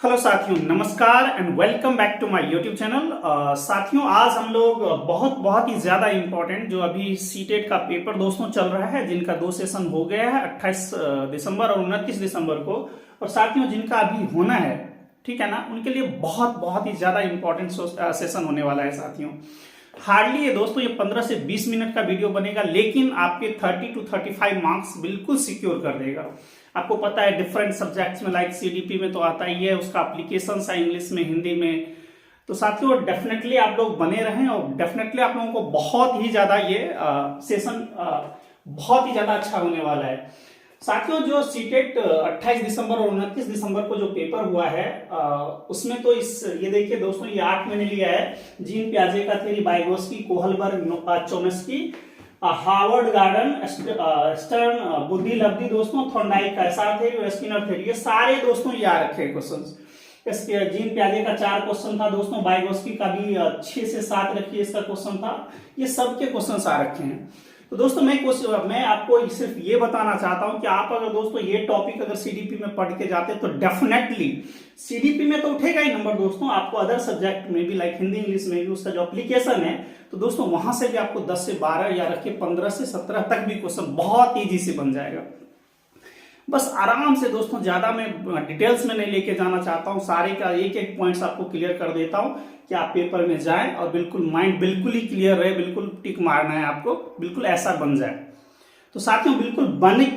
Hello साथियों, नमस्कार and welcome back to my YouTube channel. साथियों, आज हम लोग बहुत ही ज्यादा इंपॉर्टेंट जो अभी सीटेट का पेपर दोस्तों चल रहा है, जिनका 2 सेशन हो गया है 28 दिसंबर और 29 दिसंबर को, और साथियों जिनका अभी होना है, ठीक है ना, उनके लिए बहुत ही ज्यादा इंपॉर्टेंट सेशन होने वाला है साथियों। हार्डली ये दोस्तों ये 15 से 20 मिनट का वीडियो बनेगा, लेकिन आपके 30 to 35 मार्क्स बिल्कुल सिक्योर कर देगा। आपको पता है डिफरेंट सब्जेक्ट्स में, लाइक सीडीपी में तो आता ही है, उसका एप्लीकेशन है इंग्लिश में, हिंदी में। तो साथियों डेफिनेटली आप लोग बने रहें और डेफिनेटली आप लोगों को बहुत ही ज्यादा ये सेशन बहुत ही ज्यादा अच्छा होने वाला है। साथियों जो सीटेट 28 दिसंबर और 29 दिसंबर को जो पेपर हुआ है, उसमें तो ये देखिए दोस्तों, ये 8 मैंने लिया है। जीन पियाजे का theory, Vygotsky, Kohlberg, Chomsky, Harvard garden, stern, बुद्धि लब्धि दोस्तों, थॉर्नडाइक का एसआर थ्योरी, स्किनर थ्योरी, ये सारे दोस्तों ये आ रखे हैं क्वेश्चंस। इसके जीन पियाजे का 4 क्वेश्चन था दोस्तों, वाइगोत्स्की का भी 6 से 7 रखिए इसका क्वेश्चन था। ये सबके क्वेश्चन आ रखे हैं। तो दोस्तों मैं आपको सिर्फ ये बताना चाहता हूं कि आप अगर दोस्तों ये टॉपिक अगर सीडीपी में पढ़ के जाते तो डेफिनेटली सीडीपी में तो उठेगा ही नंबर दोस्तों, आपको अदर सब्जेक्ट में भी लाइक हिंदी इंग्लिश में भी उसका जो एप्लीकेशन है, तो दोस्तों वहां से भी आपको 10 से 12 या रखिए 15 से 17 तक भी क्वेश्चन बहुत ईजी से बन जाएगा। बस आराम से दोस्तों, ज्यादा मैं डिटेल्स में नहीं लेके जाना चाहता हूं, सारे का एक एक पॉइंट्स आपको क्लियर कर देता हूं कि आप पेपर में जाएं और बिल्कुल माइंड बिल्कुल ही क्लियर रहे, बिल्कुल टिक मारना है आपको, बिल्कुल ऐसा बन जाए। तो साथियों बिल्कुल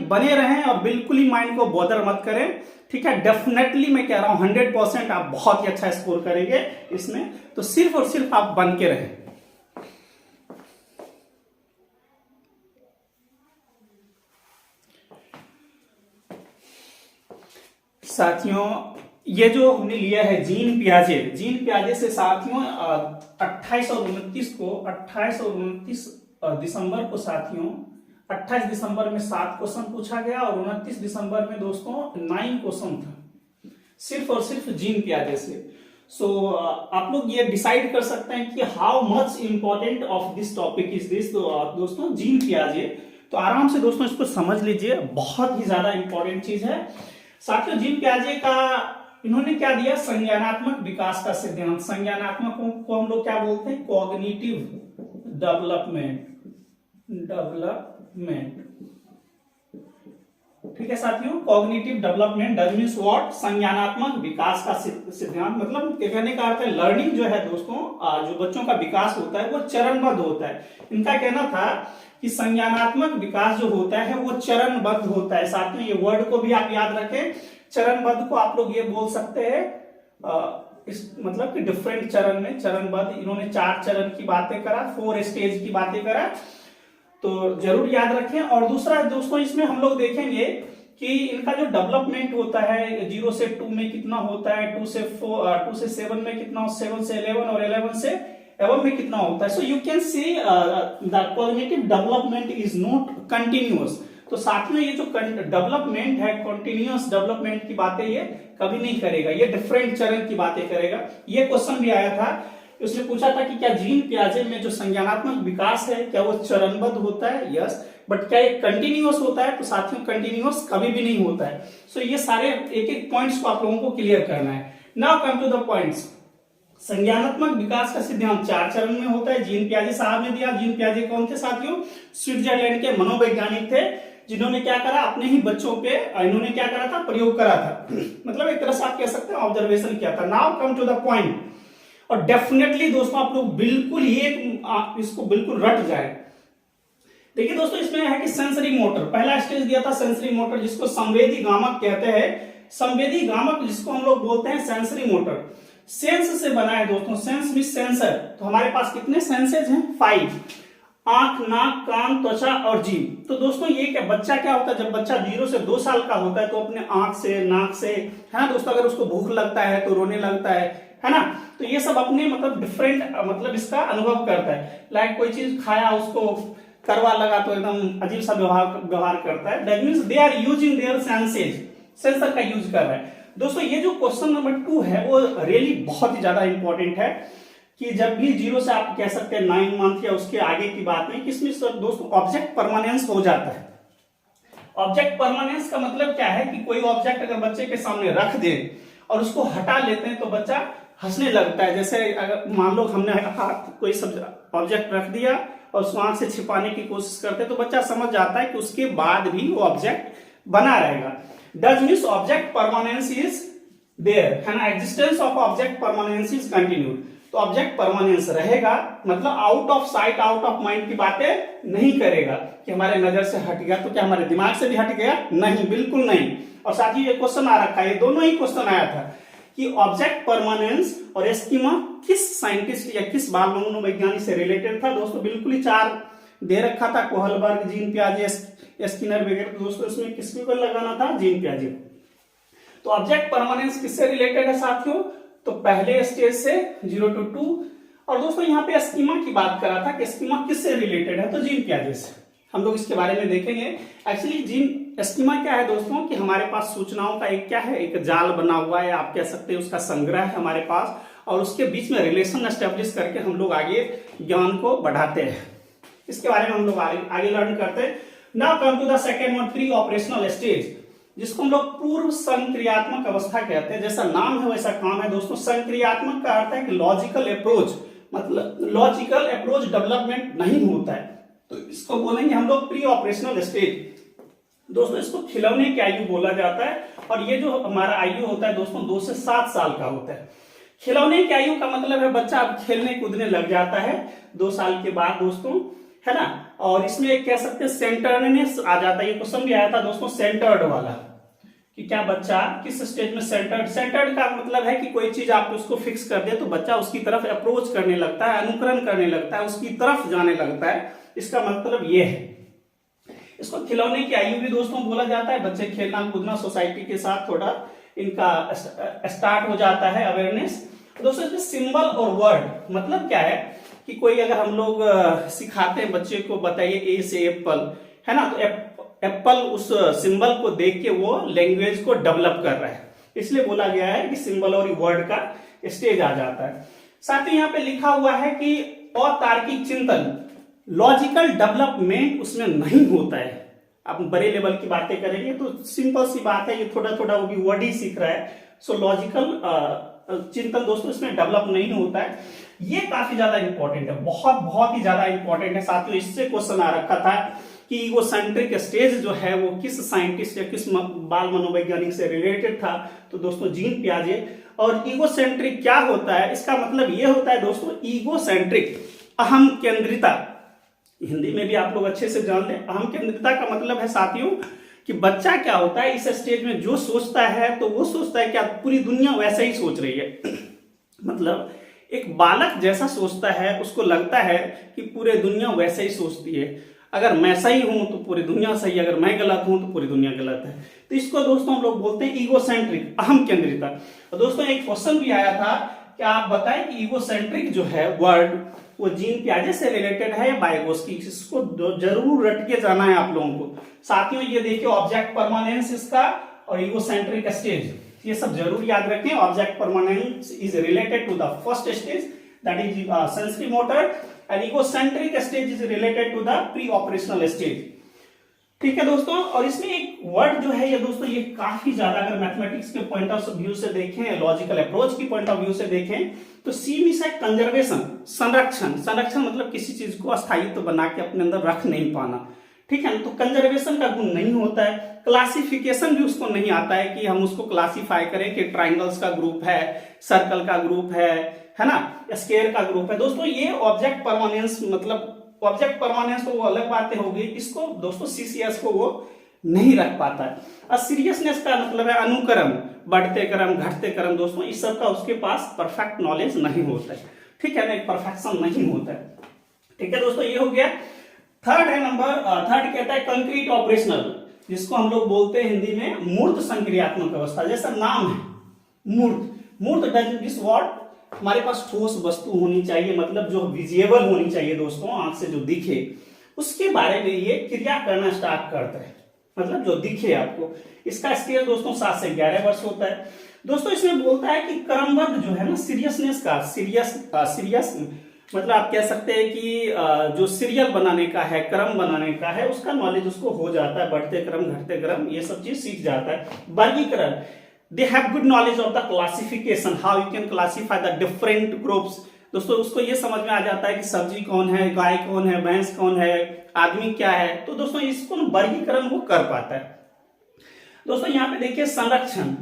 बने रहें और बिल्कुल ही माइंड को बॉदर मत करें, ठीक है। डेफिनेटली मैं कह रहा हूं 100% आप बहुत ही अच्छा स्कोर करेंगे इसमें, तो सिर्फ और सिर्फ आप बन के रहें। साथियों ये जो हमने लिया है जीन पियाजे से साथियों 28 और 29 दिसंबर को साथियों 28 दिसंबर में 7 क्वेश्चन पूछा गया और 29 दिसंबर में दोस्तों 9 क्वेश्चन था, सिर्फ और सिर्फ जीन पियाजे से। सो आप लोग ये डिसाइड कर सकते हैं कि how much important of this topic is this. दोस्तों जीन पियाजे, तो आराम से दोस्तों इसको समझ लीजिए, बहुत ही ज्यादा इंपॉर्टेंट चीज है साथियों। जीन पियाजे का इन्होंने क्या दिया, संज्ञानात्मक विकास का सिद्धांत। संज्ञानात्मक को हम लोग क्या बोलते हैं, कॉग्निटिव डेवलपमेंट, ठीक है साथियों। Cognitive development does means what, संज्ञानात्मक विकास का सिद्धांत। मतलब कहने का अर्थ है लर्निंग जो है दोस्तों, जो बच्चों का विकास होता है वो चरणबद्ध होता है। इनका कहना था कि संज्ञानात्मक विकास जो होता है वो चरणबद्ध होता है। साथ में ये वर्ड को भी आप याद रखें, चरणबद्ध को आप लोग ये बोल सकते हैं मतलब कि डिफरेंट चरण में चरणबद्ध। इन्होंने 4 चरण की बातें करा, 4 स्टेज की बातें करा, तो जरूर याद रखें। और दूसरा दोस्तों इसमें हम लोग देखेंगे कि इनका जो डेवलपमेंट होता है 0 से 2 में कितना होता है, 2 से 7 में कितना, 7 से 11 और 11 से एवं में कितना होता है। So you can see the cognitive development is not continuous. तो साथ में ये जो डेवलपमेंट है, कंटिन्यूअस डेवलपमेंट की बातें ये कभी नहीं करेगा, ये डिफरेंट चरण की बातें करेगा। ये क्वेश्चन भी आया था, उसने पूछा था कि क्या जीन पियाजे में जो संज्ञानात्मक विकास है क्या वो चरणबद्ध होता है, यस, बट क्या ये कंटिन्यूअस होता है, तो साथियों कंटिन्यूअस कभी भी नहीं होता है। सो ये सारे एक एक पॉइंट्स को आप लोगों को क्लियर करना है। Now come to the points. संज्ञानात्मक विकास का सिद्धांत 4 चरण में होता है। जीन पियाजे साहब ने दिया। जीन पियाजे कौन थे साथियों, स्विट्जरलैंड के मनोवैज्ञानिक थे, जिन्होंने क्या करा, अपने ही बच्चों पे इन्होंने क्या करा था, प्रयोग करा था, मतलब एक तरह से आप कह सकते हैं ऑब्जर्वेशन किया था। Now come to the point. और डेफिनेटली दोस्तों आप लोग बिल्कुल ये इसको बिल्कुल रट जाए। देखिए दोस्तों इसमें है कि सेंसरी मोटर, पहला स्टेज दिया था सेंसरी मोटर, जिसको संवेदी गामक कहते हैं। संवेदी गामक जिसको हम लोग बोलते हैं सेंसरी मोटर, सेंस से बना है दोस्तों, सेंस मींस सेंसर। तो हमारे पास कितने सेंसेज हैं, 5, आंख, नाक, कान, त्वचा और जीभ। तो दोस्तों ये क्या, बच्चा क्या होता है, जब बच्चा 0 से 2 साल का होता है तो अपने आंख से, नाक से, है ना दोस्तों, अगर उसको भूख लगता है तो रोने लगता है ना, तो ये सब अपने मतलब डिफरेंट मतलब इसका अनुभव करता है। लाइक कोई चीज खाया, उसको करवा लगा तो एकदम अजीब सा व्यवहार करता है। That means they are using their senses, sensor का यूज कर रहा है। दोस्तों ये जो क्वेश्चन नंबर 2 है वो रियली बहुत ही ज्यादा इंपॉर्टेंट है, कि जब भी 0 से आप कह सकते हैं 9 मंथ या उसके आगे की बात नहीं, किसमें दोस्तों ऑब्जेक्ट परमानेंस हो जाता है। ऑब्जेक्ट परमानेंस का मतलब क्या है कि कोई ऑब्जेक्ट अगर बच्चे के सामने रख दे और उसको हटा लेते हैं तो बच्चा हंसने लगता है। जैसे अगर मान लो हमने हाथ कोई ऑब्जेक्ट रख दिया और उसको आंख से छिपाने की कोशिश करते हैं तो बच्चा समझ जाता है कि उसके बाद भी वो ऑब्जेक्ट बना रहेगा। Does means object permanence is there, है ना, existence of object permanence is continued. तो ऑब्जेक्ट परमानेंस रहेगा मतलब out of sight out of mind की बातें नहीं करेगा कि हमारे नजर से हट गया तो क्या हमारे दिमाग से भी हट गया, नहीं, बिल्कुल नहीं। और साथ ही ये क्वेश्चन आ रखा है, ये दोनों ही क्वेश्चन आया था कि ऑब्जेक्ट परमानेंस और एस्कीमा किस साइंटिस्ट या किस बाल मनोवैज्ञानिक से रिलेटेड था। दोस्तों बिल्कुल ही 4 दे रखा था, कोहलबर्ग, जीन पियाजे, स्किनर वगैरह। दोस्तों इसमें किसको लगाना था, जीन पियाजे। तो ऑब्जेक्ट परमानेंस किससे रिलेटेड है साथियों, तो पहले स्टेज से 0 to 2। और दोस्तों यहाँ पे स्कीमा की बात कर रहा था कि स्कीमा किससे रिलेटेड है, तो जीन पियाजे से। हम लोग इसके बारे में देखेंगे। एक्चुअली जीन स्कीमा क्या है दोस्तों कि हमारे पास सूचनाओं का एक क्या है, एक जाल बना हुआ है, आप कह सकते हैं उसका संग्रह है हमारे पास, और उसके बीच में रिलेशन एस्टेब्लिश करके हम लोग आगे ज्ञान को बढ़ाते हैं। इसके बारे में हम लोग आगे लर्न करते हैं। Now come to the second one, pre operational stage, जिसको हम लोग पूर्व संक्रियात्मक अवस्था कहते हैं। जैसा नाम है वैसा काम है दोस्तों। संक्रियात्मक का अर्थ है कि लॉजिकल अप्रोच, मतलब लॉजिकल अप्रोच डेवलपमेंट नहीं होता है, तो इसको बोलेंगे हम लोग प्री ऑपरेशनल स्टेज। दोस्तों इसको खिलौने की आयु बोला जाता है, और ये जो हमारा आयु होता है दोस्तों 2 से 7 साल का होता है। खिलौने की आयु का मतलब है बच्चा अब खेलने कूदने लग जाता है 2 साल के बाद दोस्तों, है ना। और इसमें कह सकते हैं सेंटर्डनेस आ जाता है। ये क्वेश्चन भी आया था दोस्तों सेंटर्ड वाला, कि क्या बच्चा किस स्टेज में सेंटर्ड का मतलब है कि कोई चीज आप उसको फिक्स कर दे तो बच्चा उसकी तरफ अप्रोच करने लगता है, अनुकरण करने लगता है, उसकी तरफ जाने लगता है। इसका मतलब ये है। इसको खिलौने की आयु भी दोस्तों बोला जाता है। बच्चे खेलना कूदना सोसाइटी के साथ थोड़ा इनका स्टार्ट हो जाता है अवेयरनेस। दोस्तों इसमें सिंबल और वर्ड मतलब क्या है कि कोई अगर हम लोग सिखाते हैं बच्चे को, बताइए ए से एप्पल, है ना, तो एप्पल उस सिंबल को देख के वो लैंग्वेज को डेवलप कर रहा है, इसलिए बोला गया है कि सिंबल और वर्ड का स्टेज आ जाता है। साथ ही यहाँ पे लिखा हुआ है कि अतार्किक चिंतन, लॉजिकल डेवलपमेंट उसमें नहीं होता है। आप बड़े लेवल की बातें करेंगे तो सिंपल सी बात है, ये थोड़ा थोड़ा वो भी वर्ड ही सीख रहा है। सो लॉजिकल चिंतन दोस्तों इसमें डेवलप नहीं होता है। ये काफी ज्यादा इंपॉर्टेंट है, बहुत ही ज्यादा इंपॉर्टेंट है साथियों। इससे क्वेश्चन आ रखा था कि ईगोसेंट्रिक स्टेज जो है वो किस साइंटिस्ट या किस बाल मनोवैज्ञानिक से रिलेटेड था, तो दोस्तों जीन पियाजे। और ईगोसेंट्रिक क्या होता है, इसका मतलब ये होता है दोस्तों, ईगोसेंट्रिक अहम केंद्रिता, हिंदी में भी आप लोग अच्छे से जान लें। अहम केंद्रिता का मतलब है साथियों कि बच्चा क्या होता है इस स्टेज में जो सोचता है तो वो सोचता है क्या पूरी दुनिया वैसा ही सोच रही है। मतलब एक बालक जैसा सोचता है, उसको लगता है कि पूरी दुनिया वैसे ही सोचती है। अगर मैं सही हूं तो पूरी दुनिया सही है, अगर मैं गलत हूं तो पूरी दुनिया गलत है। तो इसको दोस्तों हम लोग बोलते हैं ईगोसेंट्रिक, अहम केंद्रिता। और दोस्तों एक क्वेश्चन भी आया था कि आप बताएं कि ईगोसेंट्रिक जो है वर्ड वो जीन पियाजे से रिलेटेड है या बायगोस्की, इसको जरूर रट के जाना है आप लोगों को। साथियों ये देखिए ऑब्जेक्ट परमानेंस इसका और ईगोसेंट्रिक स्टेज, ये सब जरूर याद रखें। Object permanence is related to the first stage that is sensory motor, and egocentric stage is related to the pre operational stage. ठीक है दोस्तों। और इसमें एक वर्ड जो है ये दोस्तों ये काफी ज्यादा, अगर मैथमेटिक्स के पॉइंट ऑफ व्यू से देखें, लॉजिकल अप्रोच की पॉइंट ऑफ व्यू से देखें, तो सी मीन्स है कंजर्वेशन, संरक्षण। संरक्षण मतलब किसी चीज को स्थायित्व बना के अपने अंदर रख नहीं पाना, ठीक है। तो कंजर्वेशन का गुण नहीं होता है। क्लासिफिकेशन भी उसको नहीं आता है कि हम उसको क्लासिफाई करें कि ट्राइंगल्स का ग्रुप है, सर्कल का ग्रुप है ना, स्क्वायर का ग्रुप है। दोस्तों ये ऑब्जेक्ट परमानेंस, मतलब ऑब्जेक्ट परमानेंस तो वो अलग बातें होगी, इसको दोस्तों सीसीएस को वो नहीं रख पाता है। और सीरियसनेस का मतलब है अनुक्रम, बढ़ते क्रम, घटते क्रम। दोस्तों इस सब का उसके पास परफेक्ट नॉलेज नहीं होता है, ठीक है ना, एक परफेक्शन नहीं होता है। ठीक है दोस्तों, ये हो गया। थर्ड है नंबर, थर्ड कहता है कंक्रीट ऑपरेशनल, जिसको हम लोग बोलते हैं हिंदी में मूर्त संक्रियात्मक अवस्था। जैसा नाम है मूर्त, मूर्त डज दिस व्हाट, हमारे पास ठोस वस्तु होनी चाहिए, मतलब जो विजिबल होनी चाहिए दोस्तों, आंख से जो दिखे, उसके बारे में ये क्रिया करना स्टार्ट करता है, मतलब जो दिखे आपको। इसका स्केल दोस्तों 7 से 11 वर्ष होता है। दोस्तों इसमें बोलता है कि क्रमबद्ध जो है ना सीरियसनेस का, सीरियस मतलब आप कह सकते हैं कि जो सीरियल बनाने का है, क्रम बनाने का है, उसका नॉलेज उसको हो जाता है। बढ़ते क्रम, घटते क्रम, ये सब चीज सीख जाता है। वर्गीकरण, they have good knowledge of the classification, how you can classify the different groups. दोस्तों उसको ये समझ में आ जाता है कि सब्जी कौन है, गाय कौन है, भैंस कौन है, आदमी क्या है। तो दोस्तों इसको वर्गीकरण वो कर पाता है। दोस्तों यहाँ पे देखिए संरक्षण,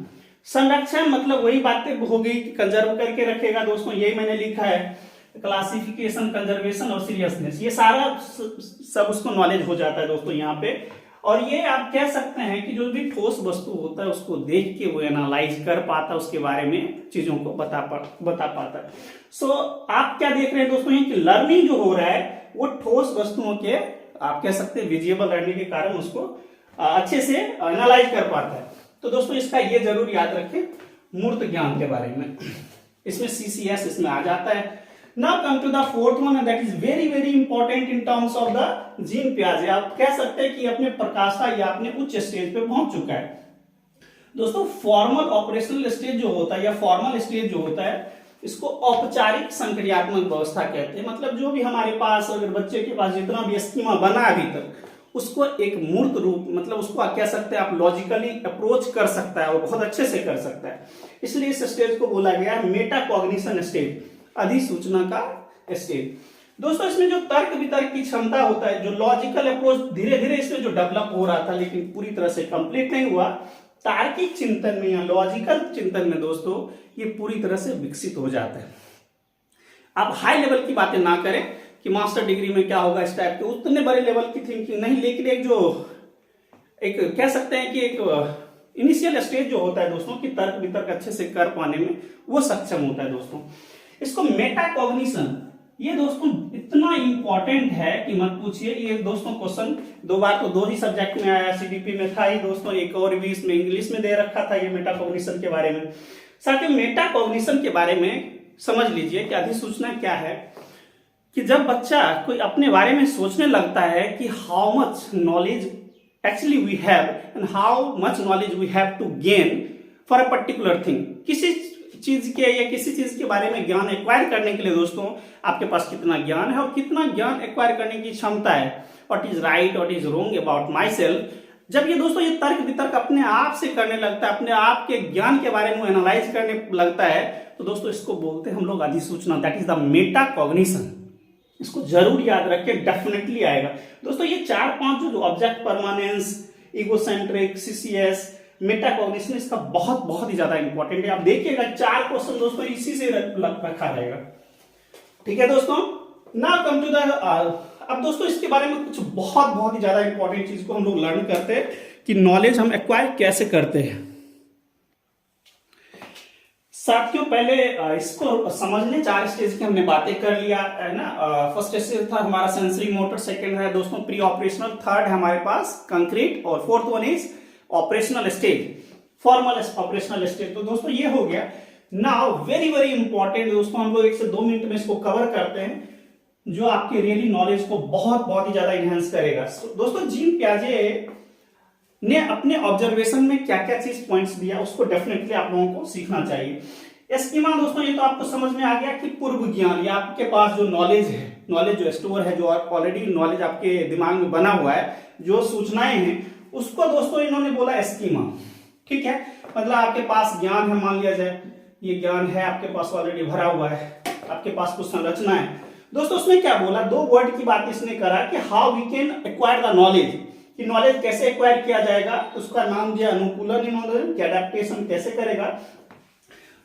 संरक्षण मतलब वही बातें हो गई कि कंजर्व करके रखेगा। दोस्तों यही मैंने लिखा है, क्लासिफिकेशन, कंजर्वेशन और सीरियसनेस, ये सारा सब उसको नॉलेज हो जाता है दोस्तों यहाँ पे। और ये आप कह सकते हैं कि जो भी ठोस वस्तु होता है उसको देख के वो एनालाइज कर पाता है, उसके बारे में चीजों को बता पाता है। सो आप क्या देख रहे हैं दोस्तों, कि लर्निंग जो हो रहा है वो ठोस वस्तुओं के, आप कह सकते हैं विजिबल लर्निंग के कारण उसको अच्छे से एनालाइज कर पाता है। तो दोस्तों इसका ये जरूर याद रखें मूर्त ज्ञान के बारे में, इसमें CCS इसमें आ जाता है। Now come to the fourth one and that is very very important in terms of the Jean पियाजे। आप कह सकते हैं कि अपने प्रकाशा या अपने उच्च स्टेज पे पहुंच चुका है। दोस्तों फॉर्मल ऑपरेशनल स्टेज जो होता है या फॉर्मल स्टेज जो होता है, इसको औपचारिक संक्रियात्मक व्यवस्था कहते हैं। मतलब जो भी हमारे पास, अगर बच्चे के पास जितना भी स्कीमा बना अभी तक, उसको एक मूर्त रूप, मतलब उसको आप कह सकते हैं आप लॉजिकली अप्रोच कर सकता है और बहुत अच्छे से कर सकता है। इसलिए इस स्टेज को बोला गया है मेटा कॉग्निशन स्टेज, अधिसूचना का स्टेज। दोस्तों इसमें जो तर्क वितर्क की क्षमता होता है, जो लॉजिकल अप्रोच धीरे धीरे इसमें जो डेवलप हो रहा था लेकिन पूरी तरह से कंप्लीट नहीं हुआ, तार्किक चिंतन में या लॉजिकल चिंतन में दोस्तों ये पूरी तरह से विकसित हो जाता है। आप हाई लेवल की बातें ना करें कि मास्टर डिग्री में क्या होगा इस टाइप के, उतने बड़े लेवल की थिंकिंग नहीं, लेकिन एक कह सकते हैं कि एक इनिशियल स्टेज जो होता है दोस्तों कि तर्क वितर्क अच्छे से कर पाने में वो सक्षम होता है दोस्तों। इसको मेटा कॉग्निशन, ये दोस्तों इतना इंपॉर्टेंट है कि मत पूछिए। ये दोस्तों क्वेश्चन दो बार तो दो ही सब्जेक्ट में आया, CBP में था ही दोस्तों, एक और भी इसमें इंग्लिश में दे रखा था ये मेटा कॉग्निशन के बारे में। साथ ही मेटा कॉग्निशन के बारे में समझ लीजिए कि अधिसूचना क्या है, कि जब बच्चा कोई अपने बारे में सोचने लगता है कि how much knowledge actually we have and how much knowledge we have to gain for a particular thing, किसी चीज के या किसी चीज के बारे में ज्ञान एक्वायर करने के लिए दोस्तों आपके पास कितना ज्ञान है और कितना ज्ञान एक्वायर करने की क्षमता है, what is right, what is wrong about my self. जब ये दोस्तों ये तर्क वितर्क अपने आप से करने लगता है, अपने आप के ज्ञान के बारे में एनालाइज करने लगता है, तो दोस्तों इसको बोलते हैं हम लोग अधिसूचना, that is the Meta cognition. इसको जरूर याद रखें, डेफिनेटली आएगा दोस्तों। ये 4-5 जो object permanence, egocentric, CCS, Meta cognition, इसका बहुत ही ज्यादा इंपॉर्टेंट है। आप देखिएगा 4 क्वेश्चन दोस्तों इसी से रखा रहेगा। ठीक है दोस्तों, नाउ कम टू द, अब दोस्तों इसके बारे में कुछ बहुत ही ज्यादा इंपॉर्टेंट चीज को हम लोग लर्न करते हैं कि नॉलेज हम एक्वायर कैसे करते हैं। साथियों पहले इसको समझने 4 स्टेज की हमने बातें कर लिया है ना। फर्स्ट स्टेज था हमारा सेंसरी मोटर, सेकंड है दोस्तों प्री ऑपरेशनल, थर्ड है हमारे पास कंक्रीट और fourth one is operational stage, formal operational stage. तो दोस्तों ये हो गया। नाउ वेरी इंपॉर्टेंट दोस्तों, हम लोग 1 से 2 मिनट में इसको कवर करते हैं, जो आपके रियली नॉलेज को बहुत ही ज्यादा इनहेंस करेगा। दोस्तों जीन पियाजे ने अपने ऑब्जर्वेशन में क्या क्या चीज पॉइंट्स दिया, उसको डेफिनेटली आप लोगों को सीखना चाहिए। स्कीमा दोस्तों ये तो आपको समझ में आ गया कि पूर्व ज्ञान या आपके पास जो नॉलेज है, नॉलेज जो स्टोर है, जो ऑलरेडी नॉलेज आपके दिमाग में बना हुआ है, जो सूचनाएं हैं, उसको दोस्तों इन्होंने बोला स्कीमा। ठीक है, मतलब आपके पास ज्ञान है, मान लिया जाए ये ज्ञान है आपके पास ऑलरेडी भरा हुआ है, आपके पास कुछ संरचना है दोस्तों। उसने क्या बोला, 2 वर्ड की बात इसने करा कि how we can acquire the knowledge, कि नॉलेज कैसे एक्वायर किया जाएगा। उसका नाम दिया अनुकूलन, इन्होंने एडेप्टेशन कैसे करेगा।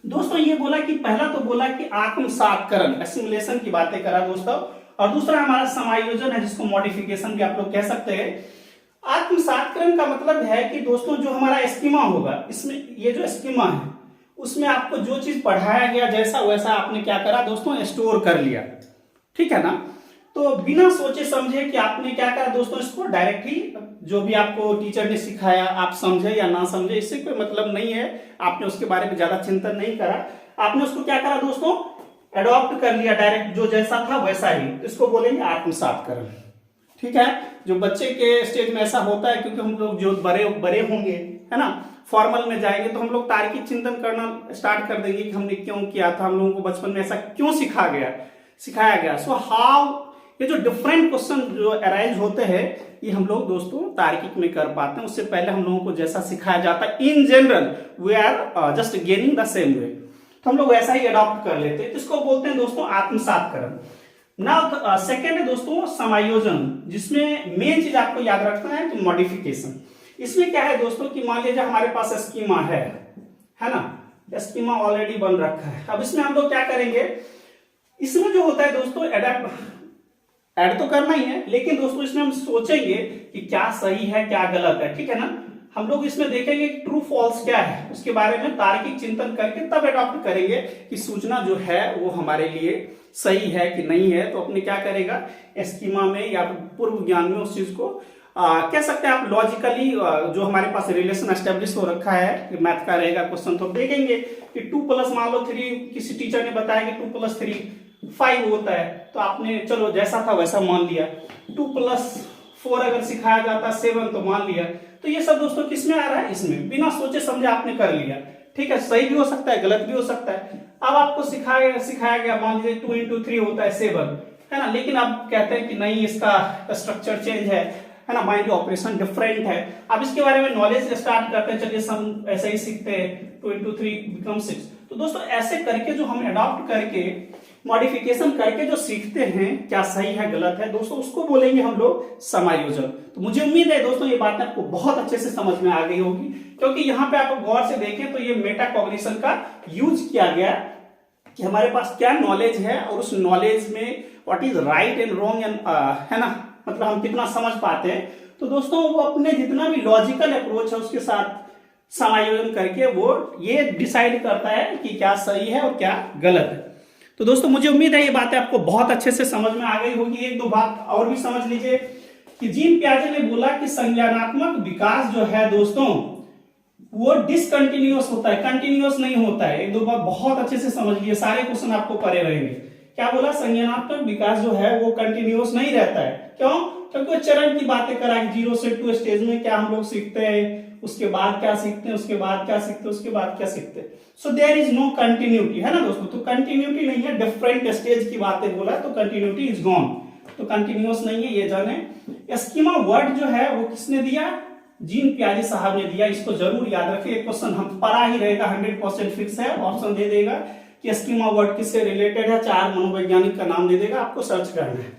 दोस्तों ये बोला कि पहला तो बोला कि आत्मसातकरण, एसिमुलेशन की बातें करा दोस्तों, और दूसरा हमारा समायोजन है जिसको मॉडिफिकेशन भी आप लोग कह सकते हैं। आत्मसातकरण का मतलब है कि दोस्तों जो हमारा स्कीमा होगा, इसमें ये जो स्कीमा है उसमें आपको जो चीज पढ़ाया गया जैसा वैसा आपने क्या करा दोस्तों, स्टोर कर लिया। ठीक है ना, तो बिना सोचे समझे कि आपने क्या करा दोस्तों, इसको डायरेक्टली जो भी आपको टीचर ने सिखाया आप समझे या ना समझे, इससे कोई मतलब नहीं है। आपने उसके बारे में ज्यादा चिंतन नहीं करा, आपने उसको क्या करा दोस्तों, एडॉप्ट कर लिया डायरेक्ट, जो जैसा था वैसा ही। इसको बोलेंगे आत्मसातकरण। ठीक है, जो बच्चे के स्टेज में ऐसा होता है, क्योंकि हम लोग जो बड़े होंगे है ना, फॉर्मल में जाएंगे तो हम लोग तार्किक चिंतन करना स्टार्ट कर देंगे कि हमने क्यों किया था, हम लोगों को बचपन में ऐसा क्यों सिखाया गया। सो हाउ ये जो डिफरेंट क्वेश्चन जो अराइज होते हैं ये हम लोग दोस्तों तार्किक में कर पाते हैं। उससे पहले हम लोगों को जैसा सिखाया जाता है in general we are just gaining the same way, तो हम लोग वैसा ही अडॉप्ट कर लेते हैं। इसको बोलते हैं दोस्तों आत्मसातकरण। नाउ सेकेंड है दोस्तों समायोजन, जिसमें मेन चीज आपको याद रखना है तो मॉडिफिकेशन। इसमें क्या है दोस्तों कि मान लीजिए हमारे पास स्कीमा है ना, स्कीमा ऑलरेडी बन रखा है। अब इसमें हम लोग क्या करेंगे, इसमें जो होता है दोस्तों ऐड तो करना ही है, लेकिन दोस्तों इसमें हम सोचेंगे कि क्या सही है क्या गलत है, ठीक है ना। हम लोग इसमें देखेंगे ट्रू फॉल्स क्या है, उसके बारे में तार्किक चिंतन करके तब अडॉप्ट करेंगे कि सूचना जो है वो हमारे लिए सही है कि नहीं है। तो अपने क्या करेगा, स्कीमा में या पूर्व ज्ञान में उस चीज को कह सकते हैं आप लॉजिकली जो हमारे पास रिलेशन एस्टेब्लिश हो रखा है, मैथ का रहेगा क्वेश्चन, तो देखेंगे कि 2 प्लस मान लो 3, किसी टीचर ने बताया कि 2 प्लस 3 5 होता है, तो आपने चलो जैसा था वैसा मान लिया। 2 प्लस 4 अगर सिखाया जाता 7 तो मान लिया। तो ये सब दोस्तों किस में आ रहा है, इसमें बिना सोचे समझे आपने कर लिया, ठीक है। सही भी हो सकता है गलत भी हो सकता है। अब आपको सिखाया गया मान लीजिए 2 into 3 होता है 7, है ना, लेकिन आप कहते हैं कि नहीं इसका स्ट्रक्चर चेंज है ना, माइंड ऑपरेशन डिफरेंट है। अब इसके बारे में नॉलेज स्टार्ट करते हैं, चलिए हम ऐसे ही सीखते हैं 2 into 3 becomes 6। तो दोस्तों ऐसे करके जो हम अडॉप्ट करके मॉडिफिकेशन करके जो सीखते हैं क्या सही है गलत है दोस्तों, उसको बोलेंगे हम लोग समायोजन। तो मुझे उम्मीद है दोस्तों ये बात आपको बहुत अच्छे से समझ में आ गई होगी, क्योंकि यहाँ पे आप गौर से देखें तो ये मेटा कॉग्निशन का यूज किया गया कि हमारे पास क्या नॉलेज है और उस नॉलेज में what is right and wrong and है ना, मतलब हम कितना समझ पाते हैं। तो दोस्तों वो अपने जितना भी लॉजिकल अप्रोच है उसके साथ समायोजन करके वो ये डिसाइड करता है कि क्या सही है और क्या गलत है। तो दोस्तों मुझे उम्मीद है ये बातें आपको बहुत अच्छे से समझ में आ गई होगी। एक दो बात और भी समझ लीजिए कि जीन पियाजे ने बोला कि संज्ञानात्मक विकास जो है दोस्तों वो डिसकंटिन्यूअस होता है, कंटिन्यूअस नहीं होता है। एक दो बात बहुत अच्छे से समझ लीजिए, सारे क्वेश्चन आपको करे रहेंगे। क्या बोला, संज्ञानात्मक विकास जो है वो कंटिन्यूअस नहीं रहता है। क्यों? क्योंकि वो चरण की बातें करा, 0 से 2 स्टेज में क्या हम लोग सीखते हैं, उसके बाद क्या सीखते हैं, उसके बाद क्या सीखते हैं, उसके बाद क्या सीखते हैं। So there is no continuity, है ना दोस्तों। तो कंटिन्यूटी नहीं है, डिफरेंट स्टेज की बातें बोला तो कंटिन्यूटी इज गॉन, तो कंटिन्यूअस नहीं है, ये जाने। स्कीमा वर्ड जो है वो किसने दिया, जीन पियाजे साहब ने दिया। इसको जरूर याद रखिए, क्वेश्चन हम पढ़ा ही रहेगा, 100% फिक्स है। ऑप्शन दे देगा कि स्कीमा वर्ड किससे रिलेटेड है, 4 मनोवैज्ञानिक का नाम दे देगा, आपको सर्च करना है,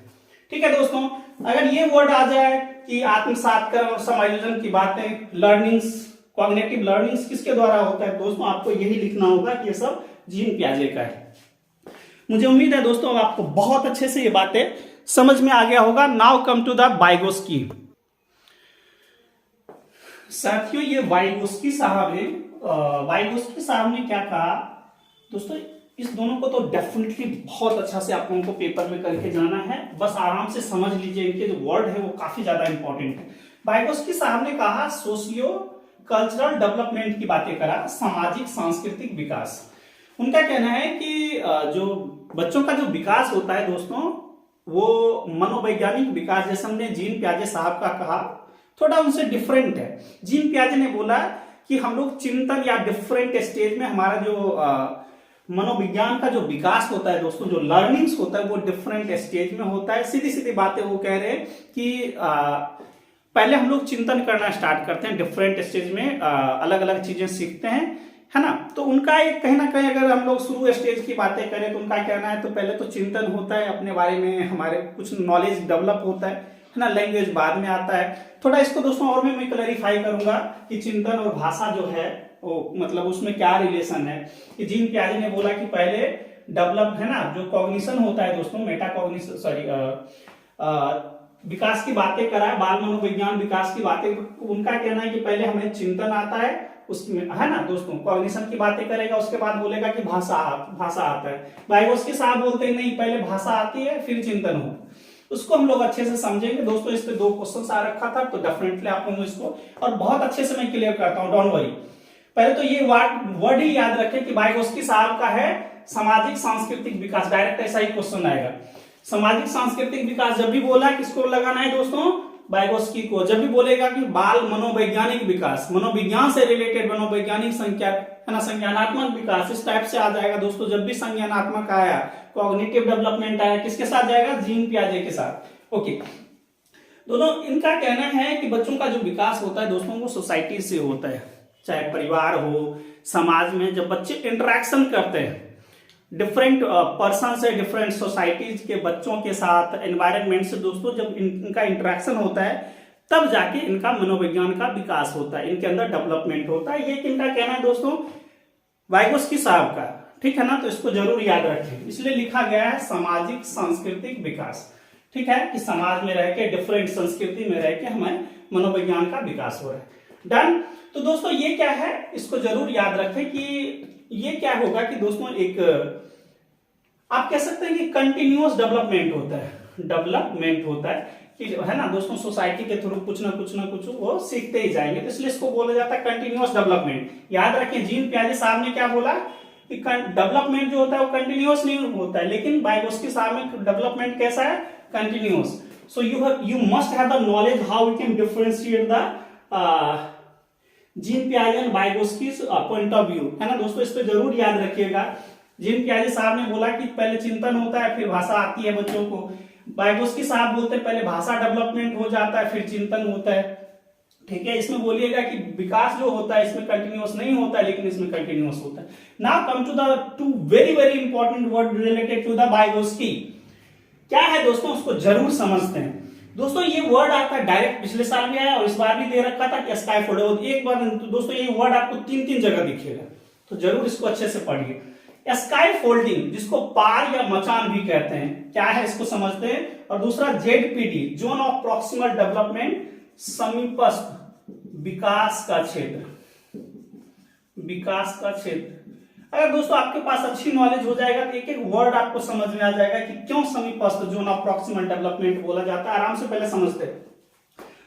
ठीक है दोस्तों। अगर ये वर्ड आ जाए कि आत्मसातकरण और समायोजन की बातें, लर्निंग्स, कॉग्निटिव लर्निंग्स किसके द्वारा होता है दोस्तों, आपको यही लिखना होगा कि ये सब जीन पियाजे का है। मुझे उम्मीद है दोस्तों आपको बहुत अच्छे से ये बातें समझ में आ गया होगा। Now come to the Vygotsky. साथियों ये वाइगोस्की साहब है, वाइगोस्की साहब ने क्या कहा दोस्तों, इस दोनों को तो डेफिनेटली बहुत अच्छा से आप लोगों को पेपर में करके जाना है, बस आराम से समझ लीजिए। इनके जो वर्ड है वो काफी ज्यादा इंपॉर्टेंट है। वाइगोस्की साहब ने कहा सोशियो कल्चरल डेवलपमेंट की बातें करा, सामाजिक सांस्कृतिक विकास। उनका कहना है कि जो बच्चों का जो विकास होता है दोस्तों वो मनोवैज्ञानिक विकास, जैसे हमने जीन पियाजे साहब का कहा, थोड़ा उनसे डिफरेंट है। जीन पियाजे ने बोला कि हम लोग चिंतन या डिफरेंट स्टेज में हमारा जो मनोविज्ञान का जो विकास होता है दोस्तों, जो लर्निंग्स होता है वो डिफरेंट स्टेज में होता है। सीधी सीधी बातें वो कह रहे हैं कि पहले हम लोग चिंतन करना स्टार्ट करते हैं, डिफरेंट स्टेज में अलग अलग चीजें सीखते हैं, है ना। तो उनका एक कहीं ना कहीं अगर हम लोग शुरू स्टेज की बातें करें तो उनका कहना है तो पहले तो चिंतन होता है, अपने बारे में हमारे कुछ नॉलेज डेवलप होता है ना, लैंग्वेज बाद में आता है। थोड़ा इसको दोस्तों और भी मैं क्लैरिफाई करूंगा कि चिंतन और भाषा जो है वो मतलब उसमें क्या रिलेशन है। कि जीन पियाजे ने बोला कि पहले डेवलप है ना, जो कॉग्निशन होता है दोस्तों, मेटा कॉग्निशन, सॉरी विकास की बातें करा, बाल मनोविज्ञान विकास की बातें, उनका कहना है कि पहले हमें चिंतन आता है, उसमें है ना दोस्तों कॉग्निशन की बातें करेगा, उसके बाद बोलेगा कि भाषा आता है। वाइगोस्की साहब बोलते हैं नहीं, पहले भाषा आती है फिर चिंतन होता है। उसको हम लोग अच्छे से समझेंगे दोस्तों। इस पे 2 क्वेश्चन आ रखा था, तो डेफिनेटली आप लोग इसको और बहुत अच्छे से मैं क्लियर करता हूं, डोंट वरी। पहले तो ये वर्ड ही याद रखें कि वाइगोस्की साहब का है सामाजिक सांस्कृतिक विकास, डायरेक्ट ऐसा ही क्वेश्चन आएगा। सामाजिक सांस्कृतिक विकास जब भी बोला किसको लगाना है दोस्तों, वाइगोस्की को। जब भी बोलेगा कि बाल मनोवैज्ञानिक विकास, मनोविज्ञान से रिलेटेड मनोवैज्ञानिक संज्ञा है ना, संज्ञानात्मक विकास, इस टाइप से आ जाएगा दोस्तों। जब भी संज्ञानात्मक आया, कॉग्निटिव डेवलपमेंट आया, किसके साथ जाएगा, जीन पियाजे के साथ। ओके, दोनों इनका कहना है कि बच्चों का जो विकास होता है दोस्तों वो सोसाइटी से होता है, चाहे परिवार हो, समाज में जब बच्चे इंटरेक्शन करते हैं डिफरेंट पर्सन से, डिफरेंट सोसाइटीज के बच्चों के साथ, एनवायरनमेंट से दोस्तों, जब इनका इंटरेक्शन होता है तब जाके इनका मनोविज्ञान का विकास होता है, इनके अंदर डेवलपमेंट होता है। ये किनका कहना है दोस्तों, वाइगोस्की साहब का, ठीक है ना। तो इसको जरूर याद रखें, इसलिए लिखा गया है सामाजिक सांस्कृतिक विकास, ठीक है, कि समाज में रह के, डिफरेंट संस्कृति में रह के हमें मनोविज्ञान का विकास हो रहा है। डन। तो दोस्तों ये क्या है, इसको जरूर याद रखें कि ये क्या होगा कि दोस्तों एक आप कह सकते हैं कि कंटिन्यूअस डेवलपमेंट होता है, डेवलपमेंट होता है कि है ना दोस्तों, सोसाइटी के थ्रू कुछ ना कुछ वो सीखते ही जाएंगे, तो इसलिए इसको बोला जाता है कंटिन्यूअस डेवलपमेंट। याद रखें, जीन पियाजे साहब ने क्या बोला कि डेवलपमेंट जो होता है वो कंटिन्यूअस नहीं होता है, लेकिन वाइगोस्की साहब में डेवलपमेंट कैसा है, continuous. So you must have the knowledge how we can differentiate the Jean पियाजे and Vygotsky point of view, है ना दोस्तों। इस पे जरूर याद रखिएगा। जीन पियाजे साहब ने बोला कि पहले चिंतन होता है फिर भाषा आती है बच्चों को, वाइगोस्की साहब बोलते हैं पहले भाषा डेवलपमेंट हो जाता है फिर चिंतन होता है, ठीक है। इसमें बोलिएगा कि विकास जो होता है इसमें कंटिन्यूअस नहीं होता है, लेकिन इसमें कंटिन्यूअस होता है। Now come to the two very very important word related to the Vygotsky. क्या है दोस्तों, उसको जरूर समझते हैं दोस्तों। ये वर्ड आपका डायरेक्ट पिछले साल भी आया और इस बार भी दे रखा था कि स्काईफोल्डिंग। एक बार तो दोस्तों ये वर्ड आपको 3-3 जगह दिखेगा, तो जरूर इसको अच्छे से पढ़िए। स्काई फोल्डिंग, जिसको पार या मचान भी कहते हैं, क्या है इसको समझते हैं। और दूसरा ZPD, zone of proximal development, समीपस्थ विकास का क्षेत्र, विकास का क्षेत्र। अगर दोस्तों आपके पास अच्छी नॉलेज हो जाएगा तो एक एक वर्ड आपको समझ में आ जाएगा कि क्यों समीपस्थ जोन ऑफ प्रॉक्सिमल डेवलपमेंट बोला जाता है। आराम से पहले समझते हैं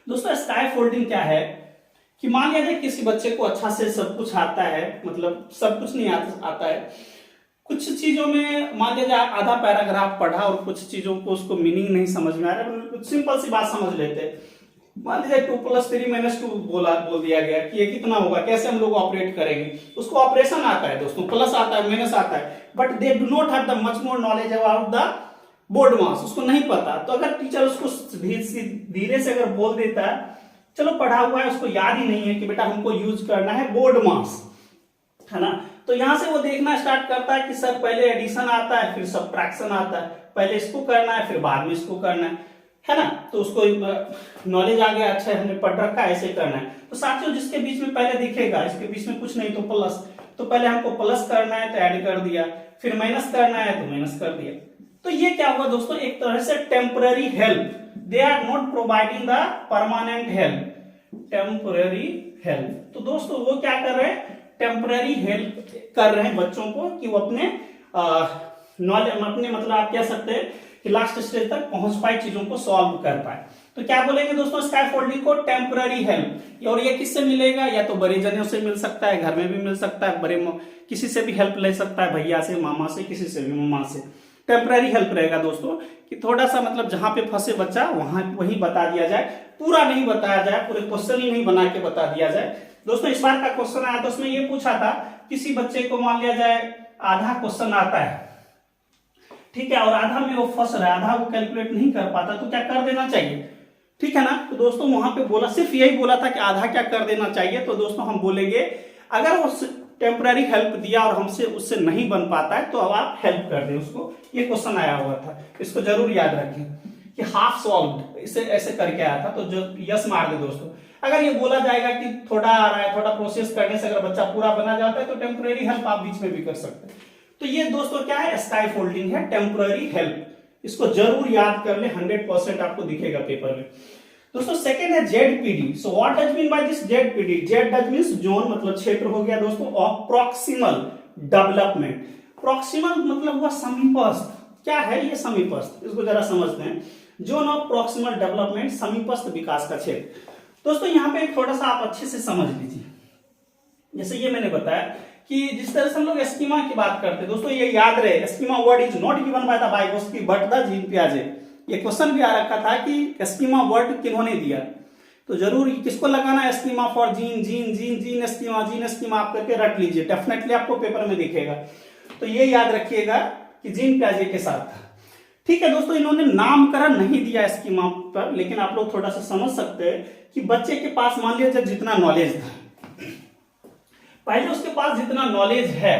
दोस्तों। स्काई फोल्डिंग क्या है कि मान लिया जाए किसी बच्चे को अच्छा से सब कुछ आता है, मतलब सब कुछ नहीं आता है, कुछ चीजों में मान लीजिए आधा पैराग्राफ पढ़ा और कुछ चीजों को उसको मीनिंग नहीं समझ में आ रहा है, कुछ सिंपल सी बात समझ लेते हैं। मान लीजिए 2+3 - 2 बोल दिया गया कि ये कितना होगा, कैसे हम लोग ऑपरेट करेंगे। उसको ऑपरेशन आता है दोस्तों, प्लस आता है, माइनस आता है, but they do not have the much more knowledge about the board mass, उसको नहीं पता। तो अगर टीचर उसको धीरे से अगर बोल देता है, चलो पढ़ा हुआ है, उसको याद ही नहीं है कि बेटा हमको यूज करना है बोर्ड मास, है ना। तो यहां से वो देखना स्टार्ट करता है कि सर पहले एडिशन आता है फिर सब्ट्रैक्शन आता है, पहले इसको करना है फिर बाद में इसको करना है ना। तो उसको नॉलेज आ गया, अच्छा हमने पढ़ रखा है, ऐसे करना है। तो साथियों जिसके बीच में पहले दिखेगा, इसके बीच में कुछ नहीं तो प्लस, तो पहले हमको प्लस करना है तो ऐड कर दिया, फिर माइनस करना है तो माइनस कर दिया। तो ये क्या हुआ दोस्तों, एक तरह से temporary help, they are not providing the permanent help, temporary help. तो दोस्तों वो क्या कर रहे हैं, टेम्पररी हेल्प कर रहे हैं बच्चों को कि वो अपने नॉलेज, अपने मतलब आप कह सकते हैं कि लास्ट स्टेज तक पहुंच पाए, चीजों को सॉल्व कर पाए। तो क्या बोलेंगे दोस्तों स्काई फोल्डिंग को, टेम्पररी हेल्प। और ये किससे मिलेगा, या तो बड़े जनों से मिल सकता है, घर में भी मिल सकता है, बड़े किसी से भी हेल्प ले सकता है, भैया से, मामा से, किसी से भी, मम्मा से। टेम्पररी हेल्प रहेगा दोस्तों कि थोड़ा सा मतलब जहां पे फंसे बच्चा वहां वही बता दिया जाए, पूरा नहीं बताया जाए, पूरे क्वेश्चन ही नहीं बना के बता दिया जाए। दोस्तों इस बार का क्वेश्चन आया तो उसमें ये पूछा था, किसी बच्चे को मान लिया जाए आधा क्वेश्चन आता है, ठीक है, और आधा में वो फंस रहा है, आधा वो कैलकुलेट नहीं कर पाता, तो क्या कर देना चाहिए, ठीक है ना। तो दोस्तों वहां पे बोला, सिर्फ यही बोला था कि आधा क्या कर देना चाहिए। तो दोस्तों हम बोलेंगे अगर वो टेम्पररी हेल्प दिया और हमसे उससे नहीं बन पाता है तो अब आप हेल्प कर दें उसको। ये क्वेश्चन आया हुआ था, इसको जरूर याद रखें कि हाफ सॉल्व्ड, इसे ऐसे करके आया था, तो जो यस मार दे दोस्तों। अगर ये बोला जाएगा कि थोड़ा आ रहा है, थोड़ा प्रोसेस करने से अगर बच्चा पूरा बना जाता है तो टेम्पररी हेल्प आप बीच में भी कर सकते हैं। तो ये दोस्तों क्या है, स्काई फोल्डिंग है, टेम्पररी हेल्प। इसको जरूर याद कर ले, 100% आपको दिखेगा पेपर में। दोस्तों सेकंड है ZPD. So what does mean by this ZPD, Z does means zone, मतलब क्षेत्र हो गया दोस्तों, ऑफ प्रॉक्सिमल डेवलपमेंट। प्रॉक्सिमल मतलब हुआ समीपस्थ, क्या है ये समीपस्थ, इसको जरा समझते हैं। जोन ऑफ प्रॉक्सिमल डेवलपमेंट, समीपस्थ विकास का क्षेत्र। दोस्तों यहाँ पे थोड़ा सा आप अच्छे से समझ लीजिए, जैसे ये मैंने बताया कि जिस तरह से हम लोग एस्कीमा की बात करते हैं दोस्तों, ये याद रहे, schema word is not given by the Vygotsky but the Jean पियाजे। ये क्वेश्चन भी आ रखा था कि एस्कीमा वर्ड किन्होंने दिया, तो जरूर किसको लगाना, schema for Jean, Jean Jean Jean schema, Jean schema आप करके रख लीजिए, डेफिनेटली आपको पेपर में दिखेगा। तो ये याद रखिएगा कि जीन पियाजे के साथ था। ठीक है दोस्तों, इन्होंने नामकरण नहीं दिया स्कीमा पर, लेकिन आप लोग थोड़ा सा समझ सकते हैं कि बच्चे के पास मान लीजिए जितना नॉलेज था, पहले उसके पास जितना नॉलेज है,